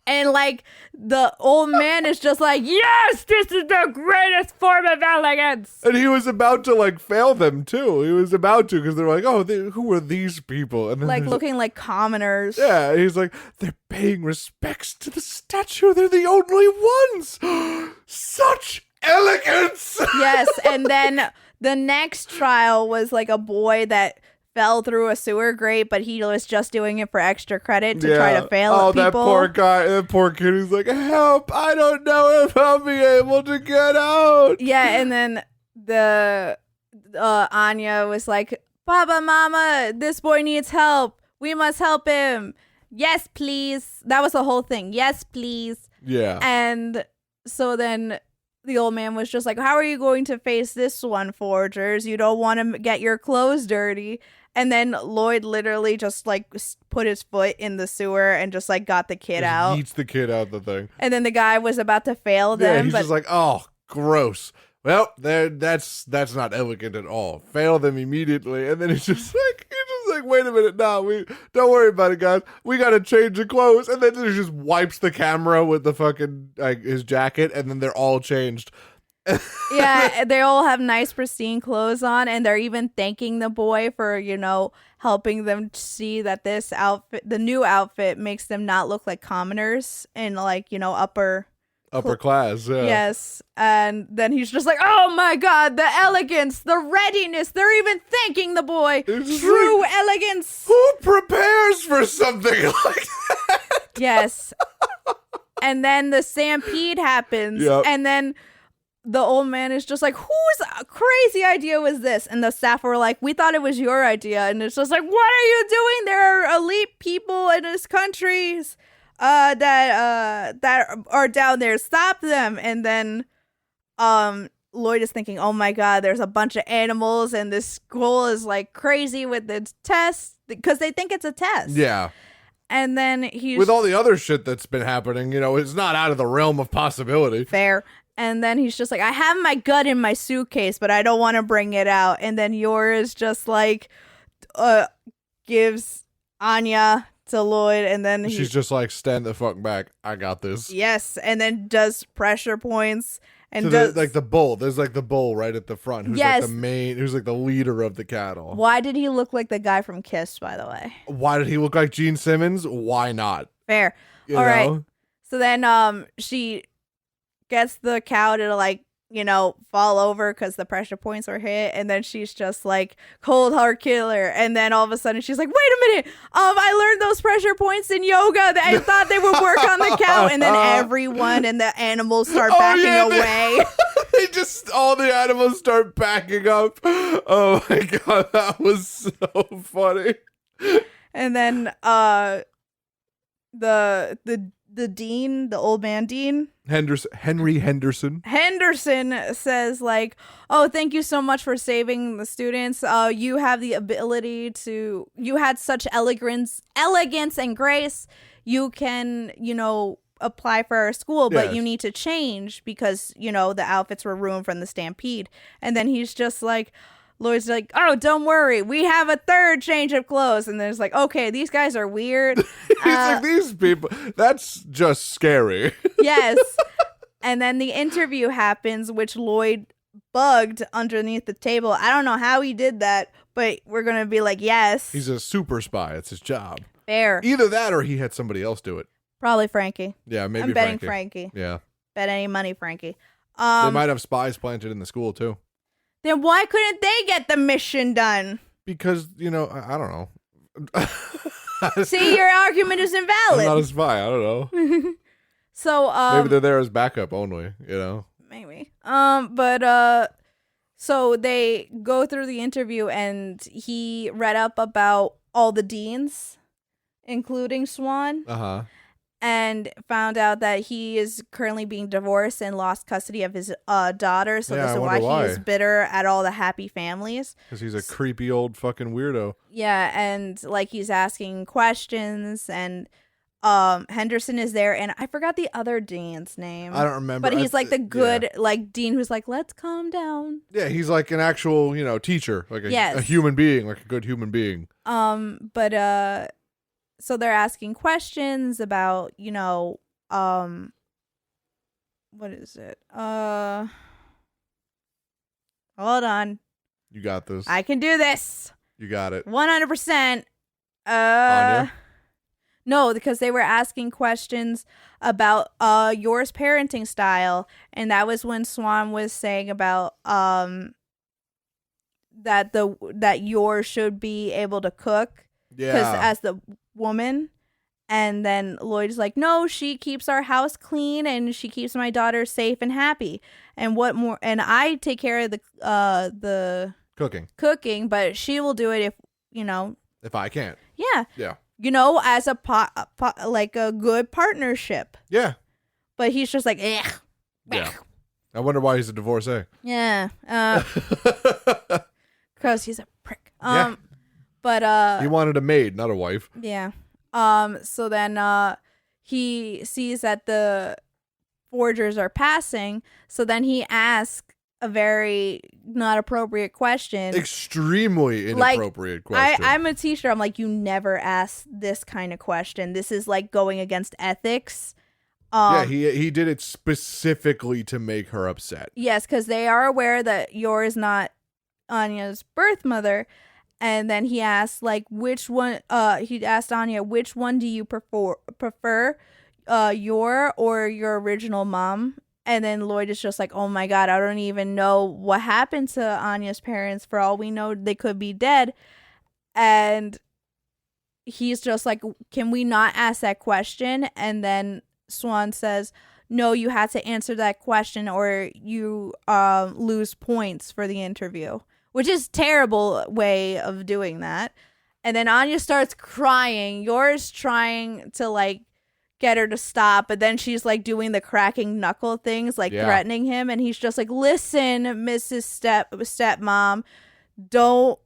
And like the old man is just like, yes, this is the greatest form of elegance. And he was about to like fail them too. He was about to, because they're like, oh, who are these people? And then like looking like commoners. Yeah, he's like, they're paying respects to the statue. They're the only ones. Such elegance. Yes, and then the next trial was like a boy that fell through a sewer grate, but he was just doing it for extra credit to try to fail at people. That poor guy, that poor kid who's like, help, I don't know if I'll be able to get out. Yeah, and then the Anya was like, Papa, Mama, this boy needs help. We must help him. Yes, please. That was the whole thing. Yes, please. Yeah. And so then the old man was just like, how are you going to face this one, Forgers? You don't want to get your clothes dirty. And then Lloyd literally just like put his foot in the sewer and just like got the kid out. Eats the kid out the thing. And then the guy was about to fail them. Yeah, he's just like, oh, gross. Well, that's not elegant at all. Fail them immediately. And then he's just like, wait a minute, no, don't worry about it, guys. We gotta change the clothes. And then he just wipes the camera with the fucking his jacket, and then they're all changed. Yeah, they all have nice pristine clothes on, and they're even thanking the boy for, helping them see that this outfit, the new outfit, makes them not look like commoners and like, upper class, yeah. Yes. And then he's just like, oh my God, the elegance, the readiness. They're even thanking the boy. True elegance. Who prepares for something like that? Yes. And then the stampede happens. Yep. And then the old man is just like, whose crazy idea was this? And the staff were like, we thought it was your idea. And it's just like, what are you doing? There are elite people in this country that are down there. Stop them. And then Lloyd is thinking, oh my God, there's a bunch of animals and this school is like crazy with its tests because they think it's a test. Yeah. And then he's with all the other shit that's been happening, it's not out of the realm of possibility. Fair. And then he's just like, I have my gun in my suitcase, but I don't want to bring it out. And then Yora's just like gives Anya to Lloyd, and then she's just like, stand the fuck back, I got this. Yes. And then does pressure points and so does like the bull. There's like the bull right at the front who's Yes. like who's like the leader of the cattle. Why did he look like the guy from Kiss, by the way? Why did he look like Gene Simmons? Why not? Fair. You All right. know? So then she gets the cow to like, fall over because the pressure points were hit, and then she's just like, cold hard killer. And then all of a sudden she's like, wait a minute, I learned those pressure points in yoga. I thought they would work on the cow. And then everyone and the animals start backing away. They just, all the animals start backing up. Oh my God, that was so funny. And then the dean, the old man dean, Henry Henderson says like, oh, thank you so much for saving the students. You have the ability to, you had such elegance and grace. You can, apply for our school, but Yes. you need to change because, the outfits were ruined from the stampede. And then he's just like, Lloyd's like, oh, don't worry, we have a third change of clothes. And there's like, okay, these guys are weird. He's like, these people, that's just scary. Yes. And then the interview happens, which Lloyd bugged underneath the table. I don't know how he did that, but we're going to be like, yes. He's a super spy. It's his job. Fair. Either that or he had somebody else do it. Probably Frankie. Yeah, maybe I'm betting Frankie. Yeah. Bet any money, Frankie. They might have spies planted in the school, too. Then why couldn't they get the mission done? Because, I don't know. See, your argument is invalid. I'm not a spy. I don't know. So, Maybe they're there as backup only, Maybe. But so they go through the interview and he read up about all the deans, including Swan. Uh-huh. And found out that he is currently being divorced and lost custody of his daughter. So this is why he is bitter at all the happy families. Because he's a creepy old fucking weirdo. Yeah, and like he's asking questions, and Henderson is there, and I forgot the other dean's name. I don't remember. But he's like the good like dean who's like, let's calm down. Yeah, he's like an actual, teacher, like a human being, like a good human being. So they're asking questions about, what is it? Hold on. You got this. I can do this. You got it. 100%. Anya? No, because they were asking questions about yours parenting style, and that was when Swan was saying about that yours should be able to cook because Yeah. as the woman. And then Lloyd's like, no, she keeps our house clean and she keeps my daughter safe and happy. And what more? And I take care of the cooking, but she will do it if if I can't. Yeah. Yeah. As a like a good partnership. Yeah. But he's just like, ugh. Yeah. I wonder why he's a divorcee. Yeah. Because he's a prick. Yeah. But he wanted a maid, not a wife. Yeah. So then he sees that the forgers are passing, so then he asks a very not appropriate question. Extremely inappropriate question. I'm a teacher. I'm like, you never ask this kind of question. This is like going against ethics. Yeah, he did it specifically to make her upset. Yes, because they are aware that you're is not Anya's birth mother. And then he asked, like, which one, he asked Anya, which one do you prefer, your or your original mom? And then Lloyd is just like, oh my God, I don't even know what happened to Anya's parents. For all we know, they could be dead. And he's just like, can we not ask that question? And then Swan says, no, you had to answer that question or you lose points for the interview. Which is terrible way of doing that. And then Anya starts crying. Yours trying to like get her to stop, but then she's like doing the cracking knuckle things, like threatening him. And he's just like, listen, Mrs. Stepmom, don't,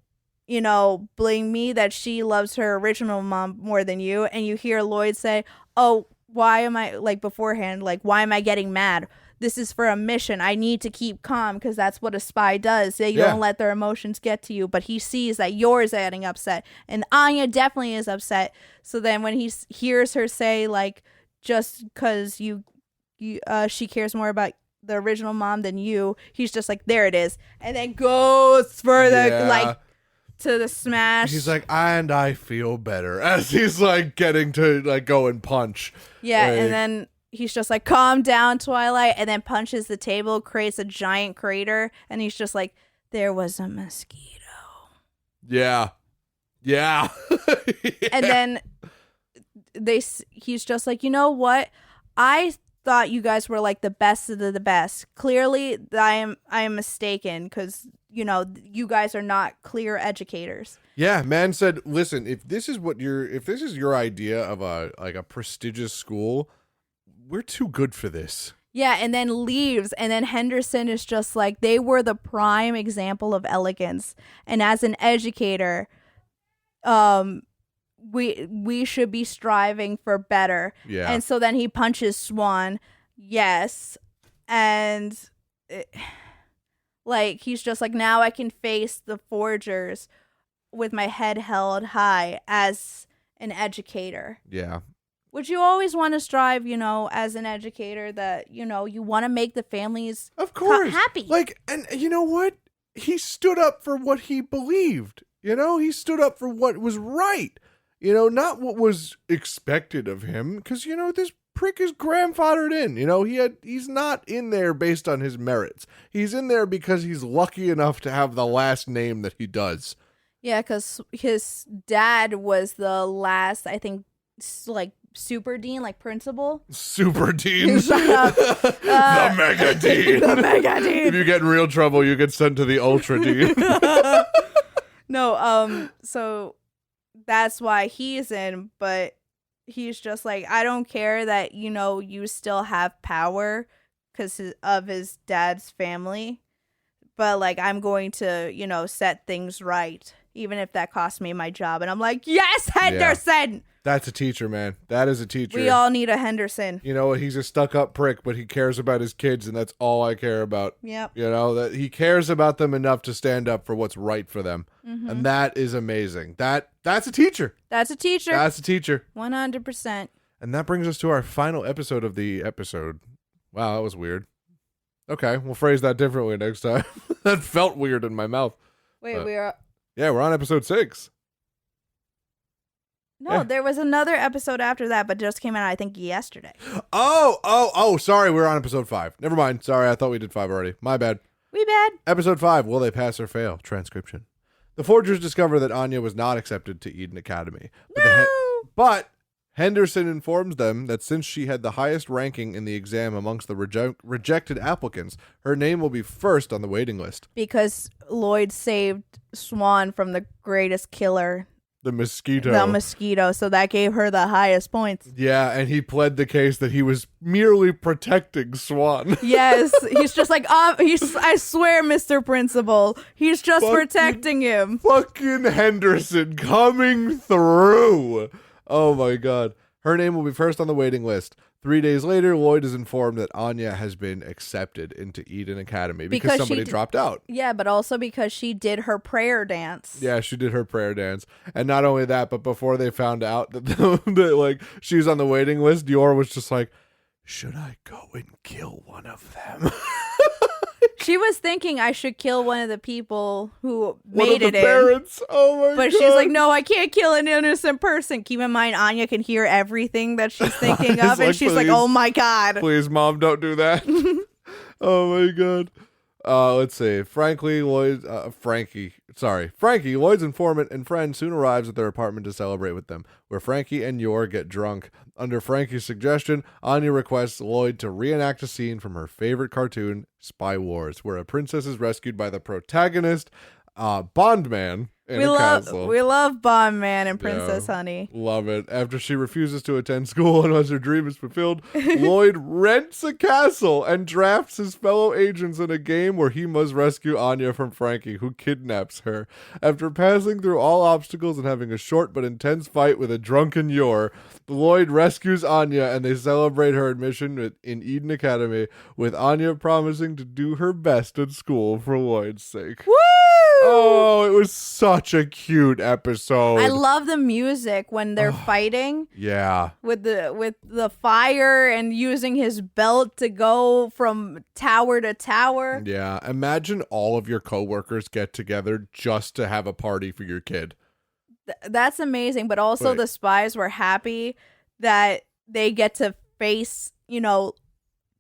blame me that she loves her original mom more than you. And you hear Lloyd say, oh, why am I, like beforehand, like, why am I getting mad? This is for a mission. I need to keep calm because that's what a spy does. They don't let their emotions get to you. But he sees that yours getting upset. And Anya definitely is upset. So then when he hears her say, like, just because she cares more about the original mom than you, he's just like, there it is. And then goes for the, to the smash. He's like, and I feel better. As he's, like, getting to, like, go and punch. Yeah, and then he's just like, calm down, Twilight, and then punches the table, creates a giant crater, and he's just like, there was a mosquito. Yeah. Yeah. And then he's just like, you know what? I thought you guys were like the best of the best. Clearly, I am mistaken because, you guys are not clear educators. Yeah, man said, listen, if this is your idea of a prestigious school, we're too good for this. Yeah, and then leaves, and then Henderson is just like, they were the prime example of elegance. And as an educator, we should be striving for better. Yeah. And so then he punches Swan. Yes. And he's just like, now I can face the forgers with my head held high as an educator. Yeah. Which you always want to strive, as an educator, that, you want to make the families of course happy. Like, and you know what? He stood up for what he believed. He stood up for what was right. Not what was expected of him. Because, this prick is grandfathered in. He's not in there based on his merits. He's in there because he's lucky enough to have the last name that he does. Yeah, because his dad was the last, I think, like, super dean, like principal. Super dean. Shut up. The mega dean. The mega dean. If you get in real trouble, you get sent to the ultra dean. No, so that's why he's in, but he's just like, I don't care that, you still have power because of his dad's family, but like, I'm going to, set things right, even if that costs me my job. And I'm like, yes, Henderson! Yeah. That's a teacher, man. That is a teacher. We all need a Henderson. He's a stuck-up prick, but he cares about his kids, and that's all I care about. Yep. That he cares about them enough to stand up for what's right for them. Mm-hmm. And that is amazing. That's a teacher. That's a teacher. That's a teacher. 100%. And that brings us to our final episode of the episode. Wow, that was weird. Okay, we'll phrase that differently next time. That felt weird in my mouth. Wait, we're on episode 6. No, there was another episode after that, but just came out, I think, yesterday. Oh, sorry. We're on episode 5. Never mind. Sorry, I thought we did 5 already. My bad. We bad. Episode 5, Will They Pass or Fail? Transcription. The Forgers discover that Anya was not accepted to Eden Academy. But Henderson informs them that since she had the highest ranking in the exam amongst the rejected applicants, her name will be first on the waiting list. Because Lloyd saved Swan from the greatest killer. The mosquito. So that gave her the highest points. Yeah, and he pled the case that he was merely protecting Swan. Yes, he's just like, I swear, Mr. Principal, he's just protecting him. Fucking Henderson coming through. Oh my god. Her name will be first on the waiting list. 3 days later, Lloyd is informed that Anya has been accepted into Eden Academy because somebody dropped out. Yeah, but also because she did her prayer dance. Yeah, she did her prayer dance. And not only that, but before they found out that like she was on the waiting list, Yor was just like, should I go and kill one of them? She was thinking I should kill one of the people who One made of the it parents. Oh my god. But she's like, no, I can't kill an innocent person. Keep in mind, Anya can hear everything that she's thinking of. And she's like, oh my god. Please, Mom, don't do that. Oh my god. Let's see. Frankie, Lloyd's informant and friend soon arrives at their apartment to celebrate with them, where Frankie and Yor get drunk. Under Frankie's suggestion, Anya requests Lloyd to reenact a scene from her favorite cartoon, Spy Wars, where a princess is rescued by the protagonist, Bondman, in a castle. We love Bondman and Princess Honey. Love it. After she refuses to attend school unless her dream is fulfilled, Lloyd rents a castle and drafts his fellow agents in a game where he must rescue Anya from Frankie, who kidnaps her. After passing through all obstacles and having a short but intense fight with a drunken Yor, Lloyd rescues Anya and they celebrate her admission in Eden Academy, with Anya promising to do her best at school for Lloyd's sake. Woo! Oh, it was such a cute episode. I love the music when they're fighting. Yeah. With the fire and using his belt to go from tower to tower. Yeah. Imagine all of your coworkers get together just to have a party for your kid. That's amazing. But also the spies were happy that they get to face,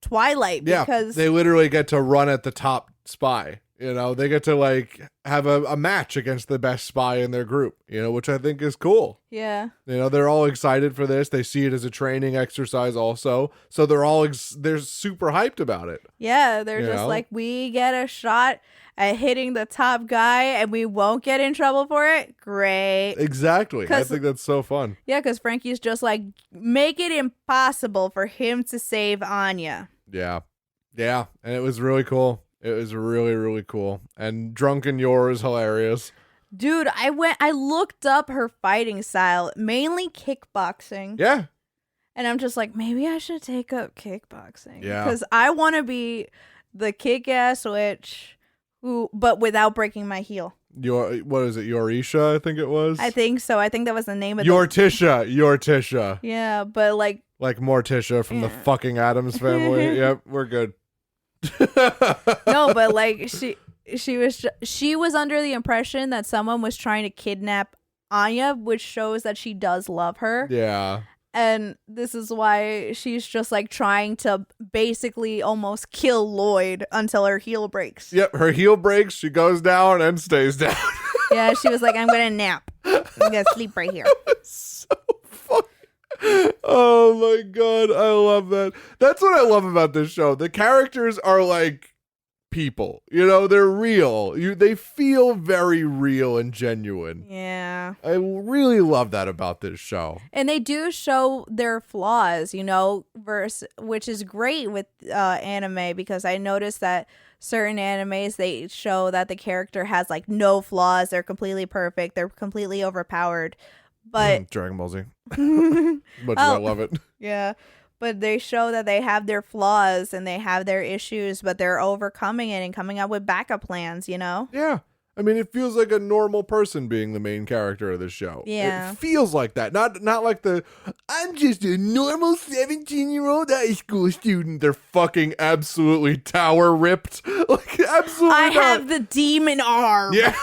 Twilight. Because they literally get to run at the top spy. They get to like have a match against the best spy in their group, which I think is cool. Yeah. They're all excited for this. They see it as a training exercise also. So they're super hyped about it. Yeah. They're just like, we get a shot at hitting the top guy and we won't get in trouble for it. Great. Exactly. I think that's so fun. Yeah. Because Frankie's just like, make it impossible for him to save Anya. Yeah. Yeah. And it was really cool. It was really, really cool. And Drunken Yor is hilarious. Dude, I looked up her fighting style, mainly kickboxing. Yeah. And I'm just like, maybe I should take up kickboxing. Yeah. Because I want to be the kick-ass witch but without breaking my heel. What is it? Yorisha, I think it was? I think so. I think that was the name of Yortisha. Yeah, but like Morticia from the fucking Addams Family. Yep, we're good. No, but like she was under the impression that someone was trying to kidnap Anya, which shows that she does love her. Yeah. And this is why she's just like trying to basically almost kill Lloyd until her heel breaks. Yep, her heel breaks, she goes down and stays down. Yeah, she was like, I'm gonna nap. I'm gonna sleep right here. So funny. Oh my god, I love that. That's what I love about this show. The characters are like people. They're real. They feel very real and genuine. Yeah. I really love that about this show. And they do show their flaws, which is great with anime, because I noticed that certain animes, they show that the character has like no flaws. They're completely perfect. They're completely overpowered. But Dragon Ball Z. Much as I love it. Yeah. But they show that they have their flaws and they have their issues, but they're overcoming it and coming up with backup plans, Yeah. I mean, it feels like a normal person being the main character of the show. Yeah. It feels like that. Not like I'm just a normal 17-year-old high school student. They're fucking absolutely tower ripped. Like, absolutely I not. have the demon arm. Yeah.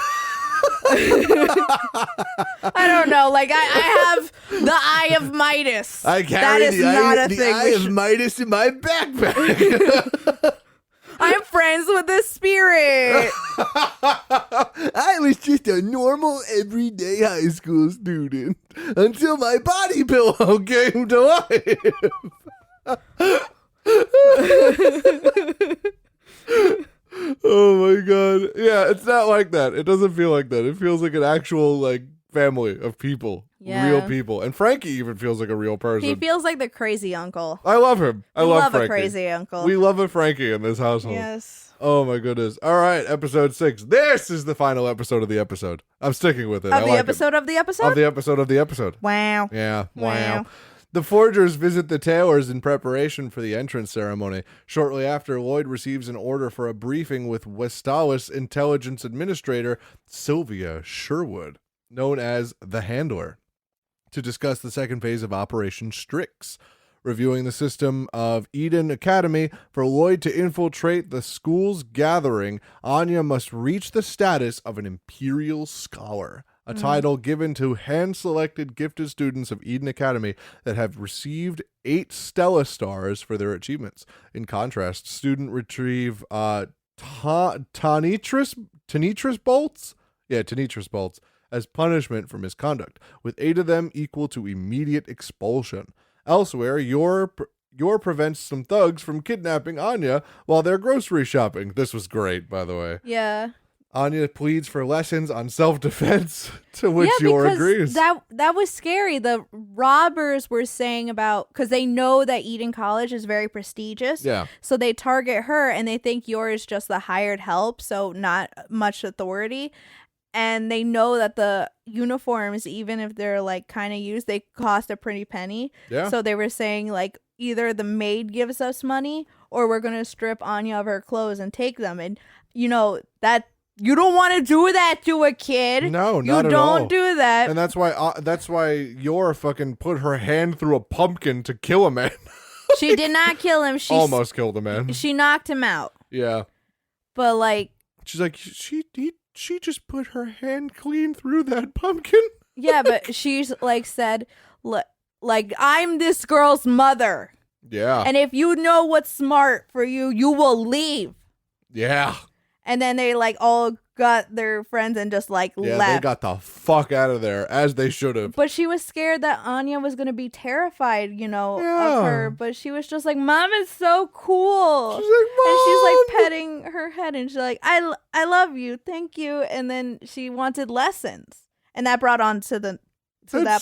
I don't know. Like, I have the Eye of Midas. I carry the Eye of Midas in my backpack. I'm friends with the spirit. I was just a normal, everyday high school student until my body pillow came to life. Oh my god. Yeah, it's not like that. It doesn't feel like that. It feels like an actual like family of people. Yeah. Real people. And Frankie even feels like a real person. He feels like the crazy uncle. I love him. I love Frankie. a crazy uncle. We love a Frankie in this household. Yes. Oh my goodness. All right, episode 6. This is the final episode of the episode. I'm sticking with it. Of the episode of the episode? Of the episode of the episode. Wow. Yeah. Wow. Wow. The forgers visit the Taylors in preparation for the entrance ceremony. Shortly after, Lloyd receives an order for a briefing with Westalis intelligence administrator Sylvia Sherwood, known as the Handler, to discuss the second phase of Operation Strix. Reviewing the system of Eden Academy, for Lloyd to infiltrate the school's gathering, Anya must reach the status of an Imperial Scholar, a title given to hand-selected gifted students of Eden Academy that have received 8 Stella stars for their achievements. In contrast, student retrieve Tanitris bolts? Yeah, Tanitris bolts as punishment for misconduct, with 8 of them equal to immediate expulsion. Elsewhere, Yor prevents some thugs from kidnapping Anya while they're grocery shopping. This was great, by the way. Yeah. Anya pleads for lessons on self-defense, to which Yor agrees. That was scary. The robbers were saying about, because they know that Eden College is very prestigious. Yeah. So they target her, and they think Yor is just the hired help, so not much authority. And they know that the uniforms, even if they're like kind of used, they cost a pretty penny. Yeah. So they were saying like either the maid gives us money or we're going to strip Anya of her clothes and take them. And you know that you don't want to do that to a kid. No, not at all. You don't do that. And that's why Yor fucking put her hand through a pumpkin to kill a man. She did not kill him. She almost killed a man. She knocked him out. Yeah. But like, she's like, she just put her hand clean through that pumpkin. Yeah, but she's like said, like, I'm this girl's mother. Yeah. And if you know what's smart for you, you will leave. Yeah. And then they like all got their friends and just like yeah, left. They got the fuck out of there, as they should have. But she was scared that Anya was going to be terrified, you know, Yeah. of her. But she was just like, Mom is so cool. She's like, Mom! And she's like petting her head and she's like, I love you. Thank you. And then she wanted lessons. And that brought on to that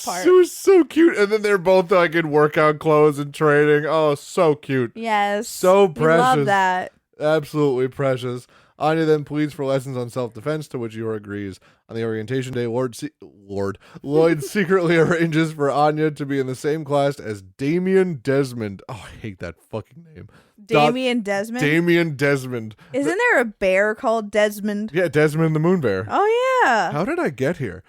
part. It was so cute. And then they're both like in workout clothes and training. Oh, so cute. Yes. So precious. We love that. Absolutely precious. Anya then pleads for lessons on self-defense, to which Yor agrees. On the orientation day, Lloyd secretly arranges for Anya to be in the same class as Damien Desmond. Oh, I hate that fucking name. Damien Desmond? Damien Desmond. Isn't there a bear called Desmond? Yeah, Desmond the Moon Bear. Oh, yeah. How did I get here?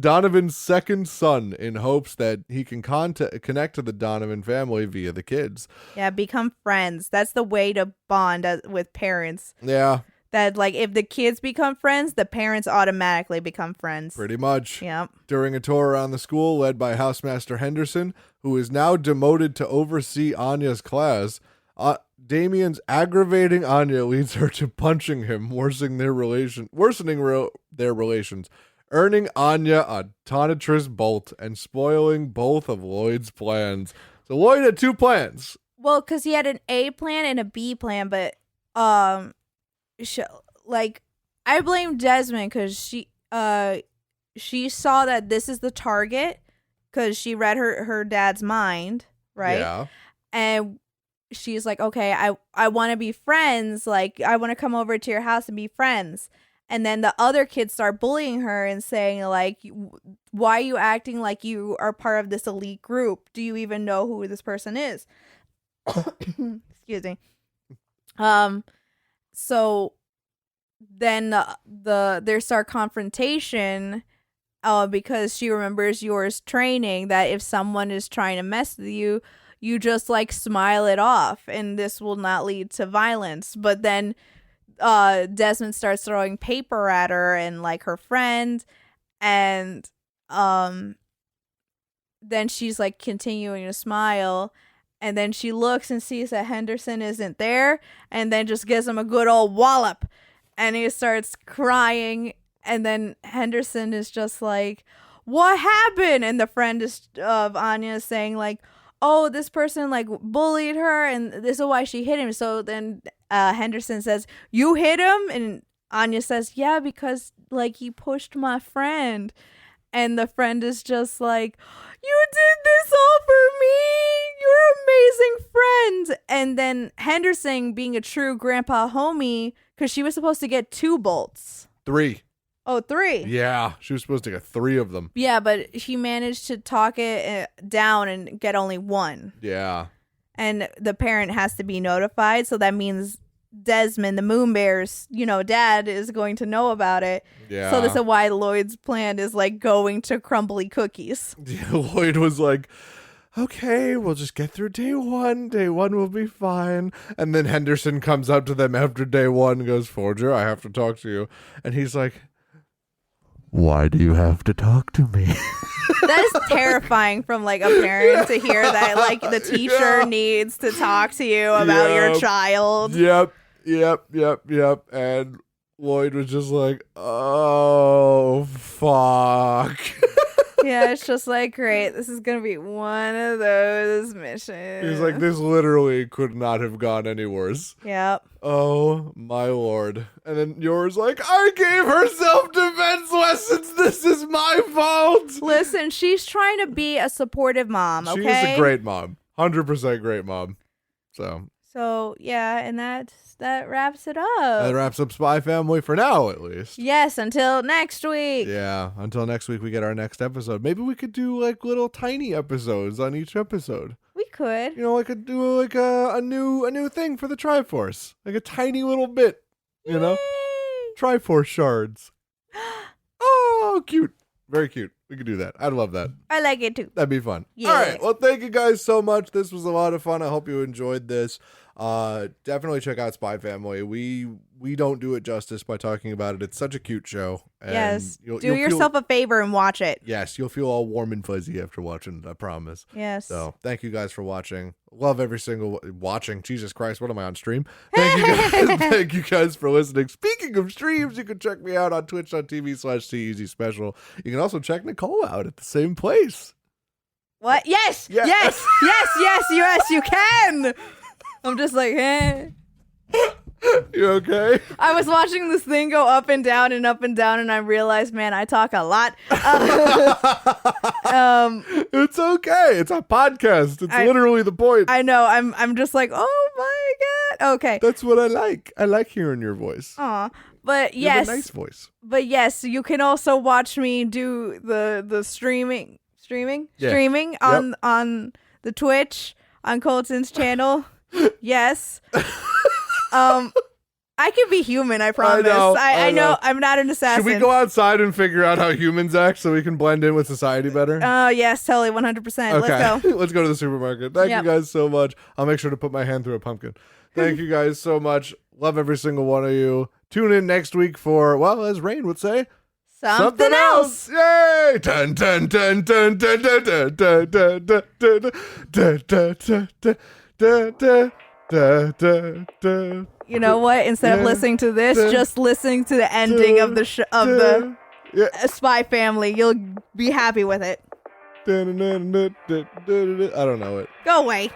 Donovan's second son, in hopes that he can connect to the Donovan family via the kids. Yeah, become friends. That's the way to bond with parents. Yeah. That, like, if the kids become friends, the parents automatically become friends. Pretty much. Yep. During a tour around the school led by Housemaster Henderson, who is now demoted to oversee Anya's class, Damien's aggravating Anya leads her to punching him, worsening their relations, earning Anya a Tonitrus bolt and spoiling both of Lloyd's plans. So Lloyd had 2 plans. Well, because he had an A plan and a B plan, but like, I blame Desmond because she saw that this is the target because she read her dad's mind, right? Yeah. And she's like, okay, I want to be friends. Like, I want to come over to your house and be friends. And then the other kids start bullying her and saying, like, why are you acting like you are part of this elite group? Do you even know who this person is? Excuse me. So then there's our confrontation because she remembers Yor's training that if someone is trying to mess with you, you just like smile it off and this will not lead to violence. But then Desmond starts throwing paper at her and like her friend, and then she's like continuing to smile, And then she looks and sees that Henderson isn't there, and then just gives him a good old wallop. And he starts crying, and then Henderson is just like, what happened? And the friend of Anya is saying like, oh, this person like bullied her, and this is why she hit him. So then Henderson says, you hit him? And Anya says, yeah, because like he pushed my friend. And the friend is just like, you did this all for me. You're amazing friend. And then Henderson, being a true grandpa homie, because she was supposed to get 2 bolts. 3. Oh, 3. Yeah, she was supposed to get 3 of them. Yeah, but she managed to talk it down and get only 1. Yeah. And the parent has to be notified. So that means Desmond, the Moon Bear's, dad is going to know about it. Yeah. So this is why Lloyd's plan is like going to crumbly cookies. Yeah, Lloyd was like, okay, we'll just get through day 1. Day 1 will be fine. And then Henderson comes up to them after day 1 and goes, Forger, I have to talk to you. And he's like, why do you have to talk to me? That is terrifying from like a parent to hear that like the teacher needs to talk to you about your child. Yep. And Lloyd was just like, oh, fuck. Yeah, it's just like, great, this is going to be one of those missions. He's like, this literally could not have gone any worse. Yep. Oh, my lord. And then yours like, I gave her self-defense lessons. This is my fault. Listen, she's trying to be a supportive mom, okay? She is a great mom. 100% great mom. So, yeah, and that wraps it up. That wraps up Spy Family for now, at least. Yes, until next week. Yeah, until next week we get our next episode. Maybe we could do like little tiny episodes on each episode. We could. Do like a new thing for the Tryforce. Like a tiny little bit, Yay. Tryforce shards. Oh, cute. Very cute. We could do that. I'd love that. I like it too. That'd be fun. Yeah. All right. Well, thank you guys so much. This was a lot of fun. I hope you enjoyed this. Definitely check out Spy Family. We don't do it justice by talking about it. It's such a cute show. And Yes. you'll Do yourself a favor and watch it. Yes, you'll feel all warm and fuzzy after watching it, I promise. Yes. So thank you guys for watching. Love every single watching. Jesus Christ, what am I on stream? Thank you guys. Thank you guys for listening. Speaking of streams, you can check me out on twitch.tv/TEasySpecial. You can also check Nicole out at the same place. What? Yes. Yeah. Yes, you can. I'm just like, eh. You okay? I was watching this thing go up and down, and I realized, man, I talk a lot. It's okay. It's a podcast. It's literally the point. I know. I'm just like, oh my god. Okay. That's what I like. I like hearing your voice. Aw. But You have yes. a nice voice. But yes, you can also watch me do the streaming Yeah. on the Twitch on Colton's channel. Yes. I can be human, I promise. I know I'm not an assassin. Should we go outside and figure out how humans act so we can blend in with society better? Yes, totally, 100%. Okay. Let's go. Let's go to the supermarket. Thank you guys so much. I'll make sure to put my hand through a pumpkin. Thank you guys so much. Love every single one of you. Tune in next week for, well, as Rain would say, Something else. Yay! Dun, dun, dun, dun, dun, dun, dun, dun, dun, dun, dun, dun, dun, dun, dun, dun, dun, dun. You know what? Instead of listening to this, just listening to the ending of the Spy Family. You'll be happy with it. I don't know it. Go away.